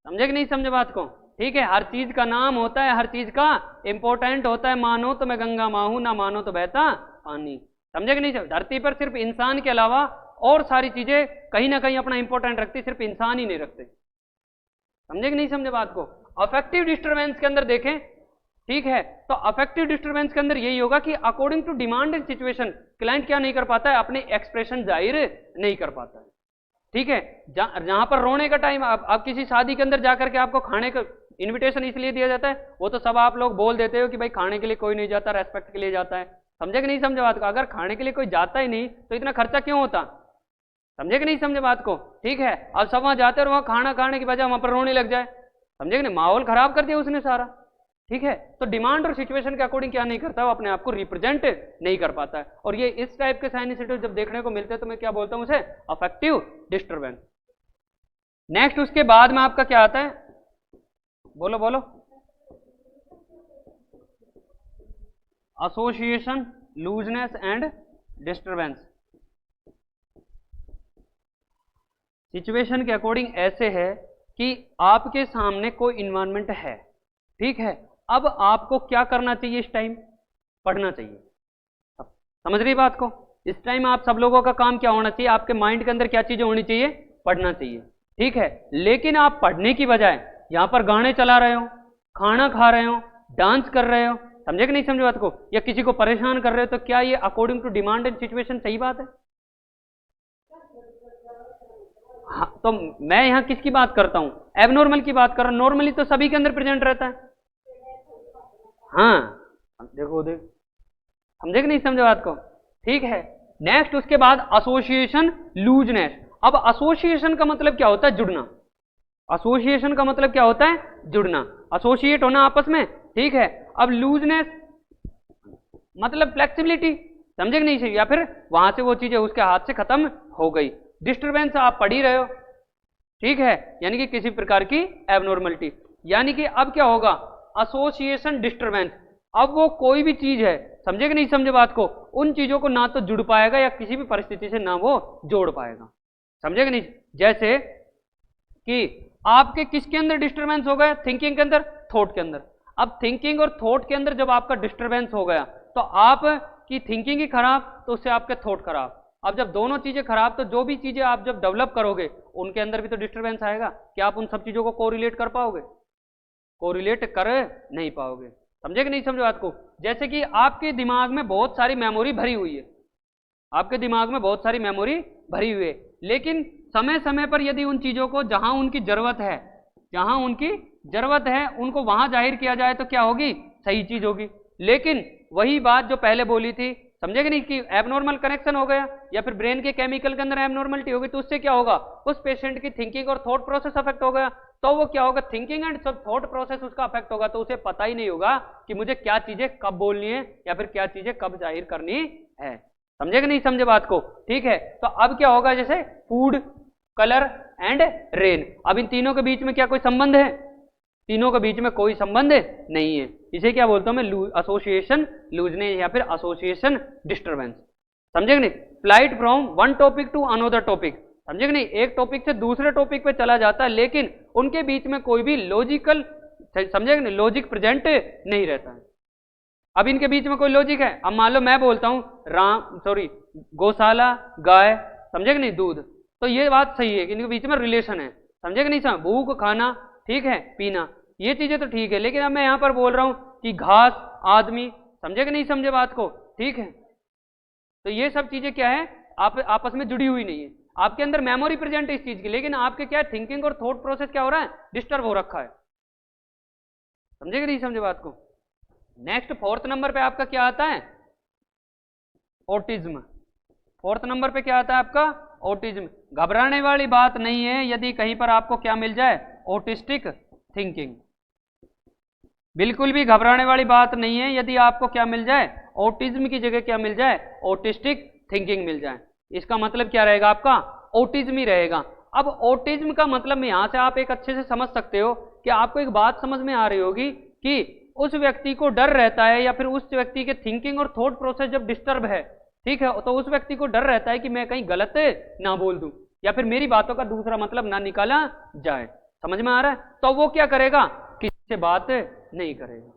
Speaker 1: समझे कि नहीं समझे बात को, ठीक है। हर चीज का नाम होता है, हर चीज का इंपॉर्टेंट होता है। मानो तो मैं गंगा माँ हूं, ना मानो तो बहता पानी। समझे कि नहीं? धरती पर सिर्फ इंसान के अलावा और सारी चीजें कहीं ना कहीं अपना इंपॉर्टेंट रखती, सिर्फ इंसान ही नहीं रखते। समझे कि नहीं समझे बात को? अफेक्टिव डिस्टर्बेंस के अंदर देखें, ठीक है, तो अफेक्टिव डिस्टर्बेंस के अंदर यही होगा कि according to demand and situation client क्या नहीं कर पाता है, अपने एक्सप्रेशन जाहिर नहीं कर पाता है, ठीक है। जहां पर रोने का टाइम, आप किसी शादी के अंदर जाकर के आपको खाने का इनविटेशन इसलिए दिया जाता है, वो तो सब आप लोग बोल देते हो कि भाई खाने के लिए कोई नहीं जाता, रेस्पेक्ट के लिए जाता है। समझे कि नहीं समझे बात को? अगर खाने के लिए कोई जाता ही नहीं तो इतना खर्चा क्यों होता? समझे कि नहीं समझे बात को, ठीक है। अब सब वहां जाते और वहां खाना खाने की बजाय वहां पर रोने लग जाए, समझे कि नहीं? माहौल खराब कर दिया उसने सारा, ठीक है। तो डिमांड और सिचुएशन के अकॉर्डिंग क्या नहीं करता, वो अपने आप को रिप्रेजेंट नहीं कर पाता है। और ये इस टाइप के साइन इंसिडेंट जब देखने को मिलते हैं तो मैं क्या बोलता हूं, उसे अफेक्टिव डिस्टर्बेंस। नेक्स्ट उसके बाद में आपका क्या आता है, बोलो बोलो, association, looseness and disturbance. Situation के अकॉर्डिंग ऐसे है कि आपके सामने कोई इन्वायरमेंट है, ठीक है। अब आपको क्या करना चाहिए इस टाइम? पढ़ना चाहिए। समझ रही बात को? इस टाइम आप सब लोगों का काम क्या होना चाहिए, आपके माइंड के अंदर क्या चीजें होनी चाहिए? पढ़ना चाहिए, ठीक है। लेकिन आप पढ़ने की बजाय यहां पर गाने चला रहे हो, खाना खा रहे हो, डांस कर रहे हो, समझे कि नहीं समझे बात को, या किसी को परेशान कर रहे हो, तो क्या ये according to demand and situation सही बात है? हाँ, तो मैं यहां किसकी बात करता हूं? एबनॉर्मल की बात कर रहा हूं। नॉर्मली तो सभी के अंदर प्रेजेंट रहता है। हाँ, देखो देख, समझे कि नहीं समझे बात को, ठीक है। नेक्स्ट उसके बाद एसोसिएशन, लूजनेस। अब एसोसिएशन का मतलब क्या होता है? जुड़ना। एसोसिएशन का मतलब क्या होता है? जुड़ना, एसोसिएट होना आपस में, ठीक है। अब लूजनेस मतलब फ्लेक्सिबिलिटी, समझे कि नहीं चाहिए, या फिर वहां से वो चीजें उसके हाथ से खत्म हो गई। डिस्टर्बेंस आप पढ़ ही रहे हो, ठीक है, यानी कि किसी प्रकार की एबनॉर्मलिटी। यानी कि अब क्या होगा, एसोसिएशन डिस्टर्बेंस। अब वो कोई भी चीज है, समझे कि नहीं समझे बात को, उन चीजों को ना तो जुड़ पाएगा या किसी भी परिस्थिति से ना वो जोड़ पाएगा। समझे कि नहीं? जैसे कि आपके किसके अंदर डिस्टर्बेंस हो गया? थिंकिंग के अंदर, थॉट के अंदर। अब थिंकिंग और थॉट के अंदर जब आपका डिस्टर्बेंस हो गया तो आपकी थिंकिंग ही खराब, तो उससे आपके थॉट खराब। अब जब दोनों चीजें खराब, तो जो भी चीजें आप जब डेवलप करोगे उनके अंदर भी तो डिस्टर्बेंस आएगा। क्या आप उन सब चीजों को कोरिलेट कर पाओगे? कोरिलेट कर नहीं पाओगे। समझे कि नहीं समझे बात को? जैसे कि आपके दिमाग में बहुत सारी मेमोरी भरी हुई है, आपके दिमाग में बहुत सारी मेमोरी भरी हुई है, लेकिन समय समय पर यदि उन चीजों को जहां उनकी जरूरत है, जहां उनकी जरूरत है उनको वहां जाहिर किया जाए तो क्या होगी? सही चीज होगी। लेकिन वही बात जो पहले बोली थी, समझे कि नहीं, कि एबनॉर्मल कनेक्शन हो गया या फिर ब्रेन के केमिकल के अंदर एबनॉर्मलिटी होगी, तो उससे क्या होगा? उस पेशेंट की थिंकिंग और थॉट प्रोसेस अफेक्ट हो गया। तो वो क्या होगा? थिंकिंग एंड थॉट प्रोसेस उसका अफेक्ट होगा, तो उसे पता ही नहीं होगा कि मुझे क्या चीजें कब बोलनी है या फिर क्या चीजें कब जाहिर करनी है। समझे कि नहीं समझे बात को, ठीक है। तो अब क्या होगा, जैसे फूड, कलर एंड रेन। अब इन तीनों के बीच में क्या कोई संबंध है? तीनों के बीच में कोई संबंध नहीं है। इसे क्या बोलता हूं मैं? एसोसिएशन लूजनेस या फिर एसोसिएशन डिस्टर्बेंस। समझे कि नहीं? Flight from one topic to another topic, समझे कि नहीं, एक टॉपिक से दूसरे टॉपिक पे चला जाता है, लेकिन उनके बीच में कोई भी लॉजिकल, समझे कि नहीं, लॉजिक प्रेजेंट नहीं रहता है। अब इनके बीच में कोई लॉजिक है? अब मान लो मैं बोलता हूं गौशाला, गाय, समझे कि नहीं, दूध, तो ये बात सही है कि इनके बीच में रिलेशन है। समझे कि नहीं समझ? भूख, खाना, ठीक है, पीना, ये चीजें तो ठीक है। लेकिन अब मैं यहां पर बोल रहा हूं कि घास, आदमी, समझे कि नहीं समझे बात को, ठीक है। तो ये सब चीजें क्या है? आप आपस में जुड़ी हुई नहीं है। आपके अंदर मेमोरी प्रेजेंट है इस चीज की, लेकिन आपके क्या थिंकिंग और थॉट प्रोसेस क्या हो रहा है? डिस्टर्ब हो रखा है। समझे कि नहीं समझे बात को। नेक्स्ट फोर्थ नंबर पे आपका क्या आता है, ऑटिज्म। फोर्थ नंबर पे क्या आता है आपका, ऑटिज्म। घबराने वाली बात नहीं है यदि कहीं पर आपको क्या मिल जाए, ऑटिस्टिक थिंकिंग। बिल्कुल भी घबराने वाली बात नहीं है यदि आपको क्या मिल जाए, ऑटिज्म की जगह क्या मिल जाए, ऑटिस्टिक थिंकिंग मिल जाए। इसका मतलब क्या रहेगा आपका, ऑटिज्म ही रहेगा। अब ऑटिज्म का मतलब यहां से आप एक अच्छे से समझ सकते हो कि आपको एक बात समझ में आ रही होगी कि उस व्यक्ति को डर रहता है या फिर उस व्यक्ति के थिंकिंग और थॉट प्रोसेस जब डिस्टर्ब है, ठीक है, तो उस व्यक्ति को डर रहता है कि मैं कहीं गलत ना बोल दूं या फिर मेरी बातों का दूसरा मतलब ना निकाला जाए। समझ में आ रहा है। तो वो क्या करेगा, किसी से बात नहीं करेगा।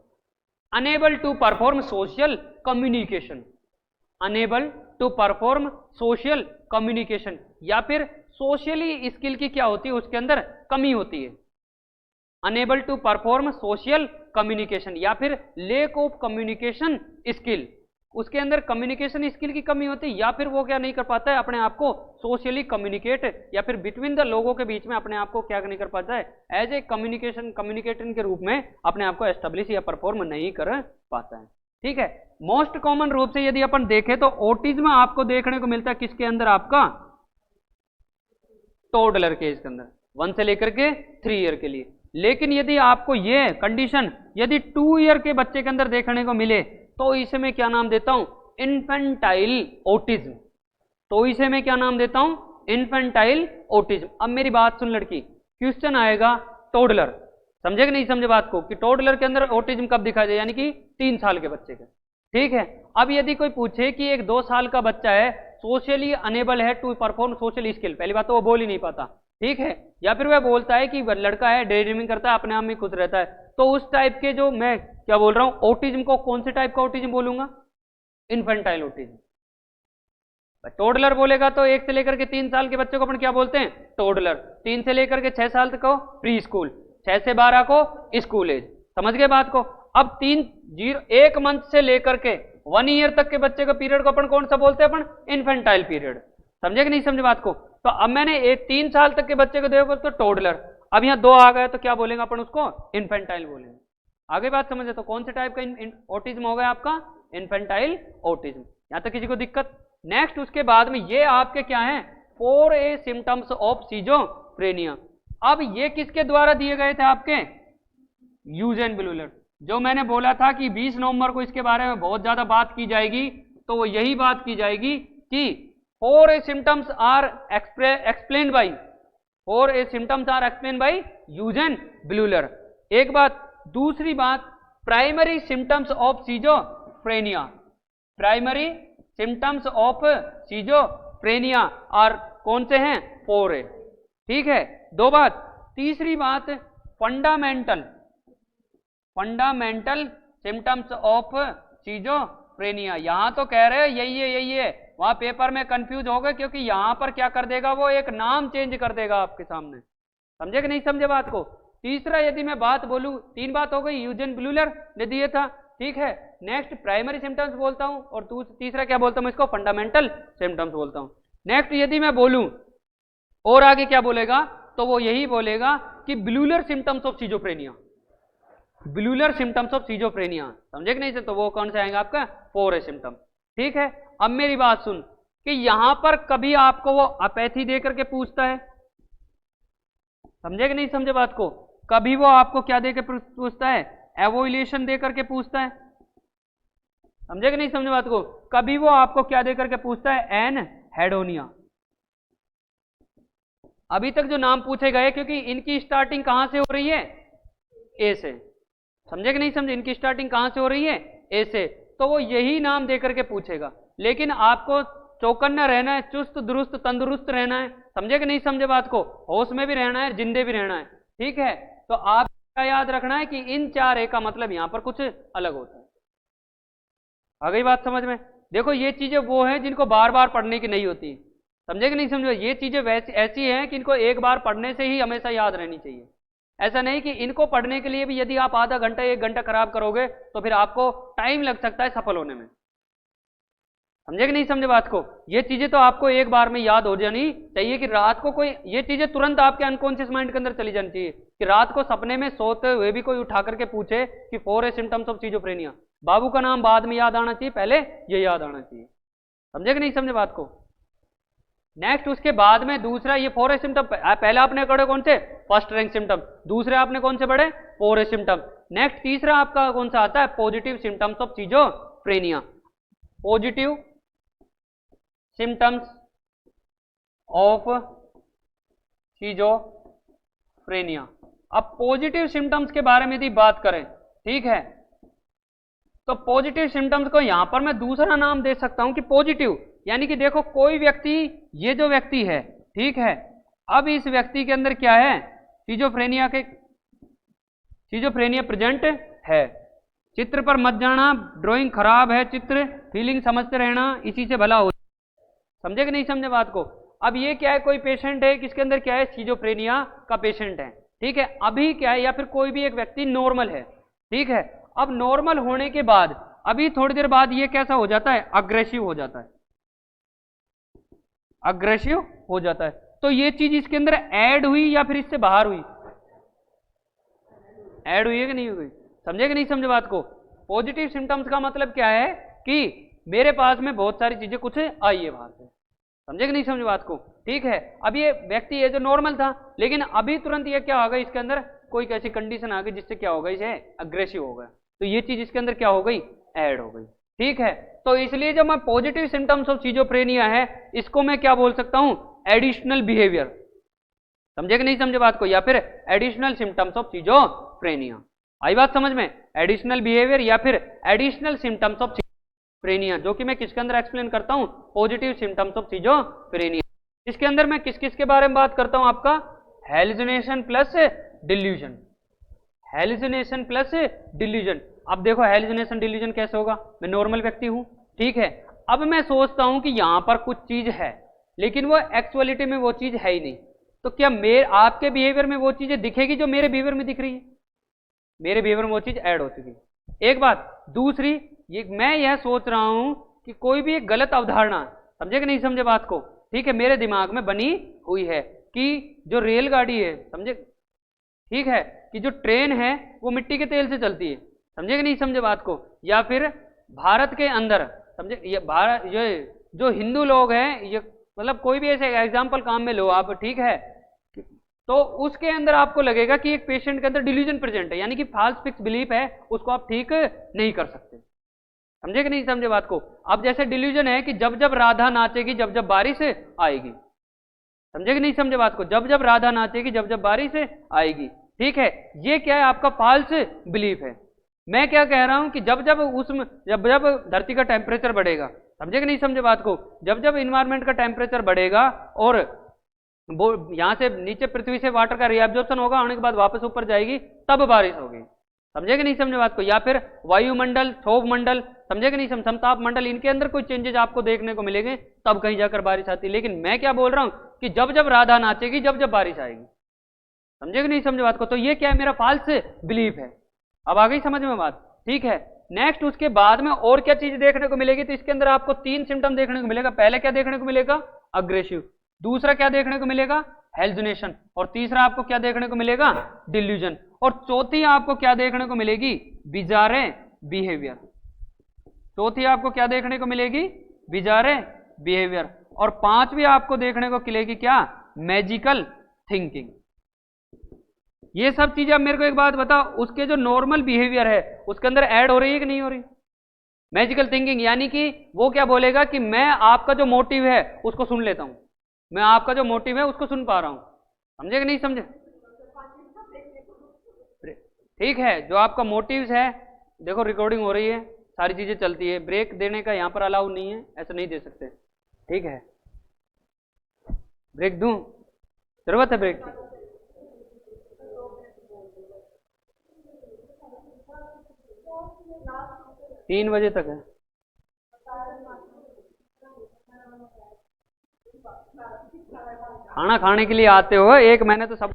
Speaker 1: Unable to perform social communication, unable to perform social communication, या फिर सोशली स्किल की क्या होती है, उसके अंदर कमी होती है। Unable to perform social communication या फिर लेक ऑफ कम्युनिकेशन स्किल, उसके अंदर कम्युनिकेशन स्किल की कमी होती है, या फिर वो क्या नहीं कर पाता है, अपने आप को सोशली कम्युनिकेट या फिर बिटवीन द लोगों के बीच में अपने आप को क्या नहीं कर पाता है, एज ए कम्युनिकेटर के रूप में अपने आप को एस्टेब्लिश या परफॉर्म नहीं कर पाता है। ठीक है। मोस्ट कॉमन रूप से यदि अपन देखें तो ऑटिज्म आपको देखने को मिलता है किसके अंदर, आपका टोडलर के एज के अंदर, 1 से लेकर के 3 ईयर के लिए। लेकिन यदि आपको ये कंडीशन यदि 2 ईयर के बच्चे के अंदर देखने को मिले तो इसे मैं क्या नाम देता हूं, इन्फेंटाइल ऑटिज्म। तो इसे मैं क्या नाम देता हूं, इन्फेंटाइल ऑटिज्म। अब मेरी बात सुन लड़की, क्वेश्चन आएगा टोडलर, समझे कि नहीं समझे बात को, कि टोडलर के अंदर ऑटिज्म कब दिखाई दे, यानी कि 3 साल के बच्चे का। ठीक है। अब यदि कोई पूछे कि एक 2 साल का बच्चा है, सोशली अनेबल है टू परफॉर्म सोशल स्किल, पहली बात तो वो बोल ही नहीं पाता, ठीक है, या फिर वह बोलता है कि लड़का है, डे ड्रीमिंग करता है, अपने आप में खुश रहता है, तो उस टाइप के जो मैं क्या बोल रहा हूं, ऑटिज्म को कौन से टाइप का ऑटिज्म बोलूंगा, इन्फेंटाइल ऑटिज्म। टोडलर बोलेगा तो 1 से लेकर के 3 साल के बच्चे को अपन क्या बोलते हैं, टोडलर। 3 से लेकर के 6 साल तक को प्री स्कूल, 6 से 12 को स्कूल एज। समझ गए बात को। अब 1 मंथ से लेकर के 1 ईयर तक के बच्चे का पीरियड को अपन कौन सा बोलते हैं, अपन इन्फेंटाइल पीरियड। समझे कि नहीं समझे बात को। तो अब मैंने 3 साल तक के बच्चे को देखो तो टोडलर, अब यहाँ 2 आ गए तो क्या बोलेंगे अपन उसको, इन्फेंटाइल बोलेंगे। आगे बात समझे। तो कौन से टाइप का ऑटिज्म हो गया आपका, इन्फेंटाइल ऑटिज्म। यहां तक किसी को दिक्कत। नेक्स्ट उसके बाद में ये आपके क्या है, 4A सिम्टम्स ऑफ सिजोफ्रेनिया। अब ये किसके द्वारा दिए गए थे आपके, यूजेन ब्लूलर। जो मैंने बोला था कि 20 नवंबर को इसके बारे में बहुत ज्यादा बात की जाएगी, तो वो यही बात की जाएगी कि 4A symptoms are explain by, 4A symptoms are explain by Eugen Bleuler. एक बात। दूसरी बात, primary symptoms of schizophrenia, primary symptoms of schizophrenia और कौन से हैं, 4A। ठीक है, 2 बात। तीसरी बात, फंडामेंटल सिम्टम्स ऑफ सिजोफ्रेनिया। यहां तो कह रहे हैं यही है, वहां पेपर में कंफ्यूज हो गए क्योंकि यहां पर क्या कर देगा, वो एक नाम चेंज कर देगा आपके सामने। समझे कि नहीं समझे बात को। तीसरा यदि मैं बात बोलूं, 3 बात हो गई, यूजेन ब्लूलर ने दिए था, ठीक है। नेक्स्ट प्राइमरी सिम्टम्स बोलता हूं और तीसरा क्या बोलता हूं, इसको फंडामेंटल सिम्टम्स बोलता हूं। नेक्स्ट यदि मैं बोलूं और आगे क्या बोलेगा, तो वो यही बोलेगा कि Bleuler symptoms of schizophrenia, Bleuler symptoms of schizophrenia. समझे कि नहीं से। तो वो कौन से आएंगे आपका, 4A सिम्टम। ठीक है। अब मेरी बात सुन कि यहां पर कभी आपको वो अपैथी देकर के पूछता है, समझे कि नहीं समझे बात को। कभी वो आपको क्या देकर पूछता है, एवोल्यूशन देकर के पूछता है, समझे कि नहीं समझे बात को। कभी वो आपको क्या देकर के पूछता है, एन हेडोनिया। अभी तक जो नाम पूछे गए, क्योंकि इनकी स्टार्टिंग कहां से हो रही है, ए से। समझे कि नहीं समझे, इनकी स्टार्टिंग कहां से हो रही है, ए से। तो वो यही नाम देकर के पूछेगा, लेकिन आपको चौकन्ना रहना है, चुस्त दुरुस्त तंदुरुस्त रहना है। समझे कि नहीं समझे बात को, होश में भी रहना है, जिंदे भी रहना है। ठीक है। तो आप क्या याद रखना है कि इन 4A का मतलब यहां पर कुछ अलग होता है। आ गई बात समझ में। देखो ये चीजें वो हैं जिनको बार बार पढ़ने की नहीं होती, समझे कि नहीं समझे। ये चीजें वैसी ऐसी हैं कि इनको एक बार पढ़ने से ही हमेशा याद रहनी चाहिए। ऐसा नहीं कि इनको पढ़ने के लिए भी यदि आप आधा घंटा 1 घंटा खराब करोगे तो फिर आपको टाइम लग सकता है सफल होने में। समझे कि नहीं समझे बात को? ये चीजें तो आपको एक बार में याद हो जानी चाहिए कि रात को कोई ये चीजें तुरंत आपके अनकॉन्शियस माइंड के अंदर चली जानी चाहिए कि रात को सपने में सोते हुए भी कोई उठा करके पूछे कि 4 सिम्टम्स ऑफ सिजोफ्रेनिया, बाबू का नाम बाद में याद आना चाहिए, पहले ये याद आना चाहिए। समझे कि नहीं समझे बात को? नेक्स्ट उसके बाद में दूसरा ये 4 सिम्टम, पहले आपने पढ़े कौन से? First rank symptom. दूसरे आपने कौन से पढ़े? 4 सिम्टम। नेक्स्ट तीसरा आपका कौन सा आता है? Positive symptoms of schizophrenia. Positive symptoms of schizophrenia. अब पॉजिटिव सिम्टम्स के बारे में यदि बात करें, ठीक है, तो पॉजिटिव सिम्टम्स को यहां पर मैं दूसरा नाम दे सकता हूं कि पॉजिटिव, यानी कि देखो कोई व्यक्ति, ये जो व्यक्ति है, ठीक है, अब इस व्यक्ति के अंदर क्या है? सिजोफ्रेनिया प्रेजेंट है। चित्र पर मत जाना, ड्राइंग खराब है, चित्र फीलिंग समझते रहना, इसी से भला हो। समझे कि नहीं समझे बात को? अब ये क्या है? कोई पेशेंट है किसके अंदर क्या है? सिजोफ्रेनिया का पेशेंट है, ठीक है। अभी क्या है, या फिर कोई भी एक व्यक्ति नॉर्मल है, ठीक है। अब नॉर्मल होने के बाद अभी थोड़ी देर बाद ये कैसा हो जाता है? अग्रेसिव हो जाता है, अग्रेसिव हो जाता है। तो ये चीज इसके अंदर ऐड हुई या फिर इससे बाहर हुई? ऐड हुई है कि नहीं हुई? समझे कि नहीं समझे बात को? पॉजिटिव सिम्टम्स का मतलब क्या है कि मेरे पास में बहुत सारी चीजें कुछ आई है बाहर से। समझे कि नहीं समझे बात को? ठीक है। अब ये व्यक्ति है जो नॉर्मल था, लेकिन अभी तुरंत ये क्या होगा? इसके अंदर कोई ऐसी कंडीशन आ गई जिससे क्या होगा? इसे अग्रेसिव हो गया, तो ये चीज इसके अंदर क्या हो गई? ऐड हो गई, ठीक है। तो इसलिए जब मैं पॉजिटिव सिम्टम्स ऑफ सिजोफ्रेनिया है, इसको मैं क्या बोल सकता हूं? Additional behaviour. समझे कि नहीं समझे बात को? या फिर एडिशनल सिम्टम्स ऑफ सिजोफ्रेनिया। आई बात समझ में? एडिशनल बिहेवियर या फिर एडिशनल सिम्टम्स ऑफ सिजोफ्रेनिया, जो कि मैं किसके अंदर एक्सप्लेन करता हूं? Positive symptoms of schizophrenia. इसके अंदर मैं किस किस के बारे में बात करता हूं? आपका hallucination plus delusion, hallucination plus delusion. अब देखो हेलुसिनेशन डिल्यूजन कैसे होगा? मैं नॉर्मल व्यक्ति हूं, ठीक है। अब मैं सोचता हूं कि यहां पर कुछ चीज है, लेकिन वो एक्चुअलिटी में वो चीज है ही नहीं, तो क्या मेरे आपके बिहेवियर में वो चीजें दिखेगी जो मेरे बिहेवियर में दिख रही है? मेरे बिहेवियर में वो चीज ऐड हो चुकी है, एक बात। दूसरी, ये मैं यह सोच रहा हूं कि कोई भी एक गलत अवधारणा, समझे कि नहीं समझे बात को? ठीक है, मेरे दिमाग में बनी हुई है कि जो रेलगाड़ी है, समझे, ठीक है, कि जो ट्रेन है वो मिट्टी के तेल से चलती है। समझे कि नहीं समझे बात को? या फिर भारत के अंदर, समझे, ये भारत, ये जो हिंदू लोग हैं, ये मतलब कोई भी ऐसे एग्जाम्पल काम में लो आप, ठीक है, तो उसके अंदर आपको लगेगा कि एक पेशेंट के अंदर डिल्यूजन प्रेजेंट है, यानी कि फॉल्स फिक्स बिलीफ है, उसको आप ठीक नहीं कर सकते। समझे कि नहीं समझे बात को? अब जैसे डिल्यूजन है कि जब जब राधा नाचेगी जब जब बारिश आएगी। समझे कि नहीं समझे बात को? जब जब राधा नाचेगी जब जब बारिश आएगी, ठीक है, ये क्या है? आपका फॉल्स बिलीफ है। मैं क्या कह रहा हूं कि जब जब जब जब धरती का टेम्परेचर बढ़ेगा, समझे कि नहीं समझे बात को? जब जब इन्वायरमेंट का टेम्परेचर बढ़ेगा और वो यहां से नीचे पृथ्वी से वाटर का रिएब्जॉर्प्शन होगा, आने के बाद वापस ऊपर जाएगी, तब बारिश होगी। समझे कि नहीं समझे बात को? या फिर वायुमंडल, क्षोभ मंडल, समझे कि नहीं समताप मंडल, इनके अंदर कोई चेंजेस आपको देखने को मिलेंगे, तब कहीं जाकर बारिश आती है। लेकिन मैं क्या बोल रहा हूं कि जब जब राधा नाचेगी जब जब बारिश आएगी। समझे कि नहीं समझे बात को? तो ये क्या है? मेरा फॉल्स बिलीफ है। अब आ गई समझ में बात? ठीक है। नेक्स्ट उसके बाद में और क्या चीज देखने को मिलेगी? तो इसके अंदर आपको 3 सिम्टम देखने को मिलेगा। पहले क्या देखने को मिलेगा? अग्रेसिव। दूसरा क्या देखने को मिलेगा? हेलुसिनेशन। और तीसरा आपको क्या देखने को मिलेगा? डिल्यूजन। और चौथी आपको क्या देखने को मिलेगी? बिजारे बिहेवियर। चौथी आपको क्या देखने को मिलेगी? बिजारे बिहेवियर। और पांचवी आपको देखने को मिलेगी क्या? Magical thinking. ये सब चीजें, अब मेरे को एक बात बताओ, उसके जो नॉर्मल बिहेवियर है उसके अंदर ऐड हो रही है कि नहीं हो रही? मैजिकल थिंकिंग, यानी कि वो क्या बोलेगा कि मैं आपका जो मोटिव है उसको सुन लेता हूं, मैं आपका जो मोटिव है उसको सुन पा रहा हूं। समझे कि नहीं समझे? ठीक है, जो आपका मोटिव्स है, देखो रिकॉर्डिंग हो रही है, सारी चीजें चलती है, ब्रेक देने का यहां पर अलाउ नहीं है, ऐसा नहीं दे सकते, ठीक है। ब्रेक दूं? जरूरत है ब्रेक की? तीन बजे तक है। खाना खाने के लिए आते हो, एक मैंने तो सब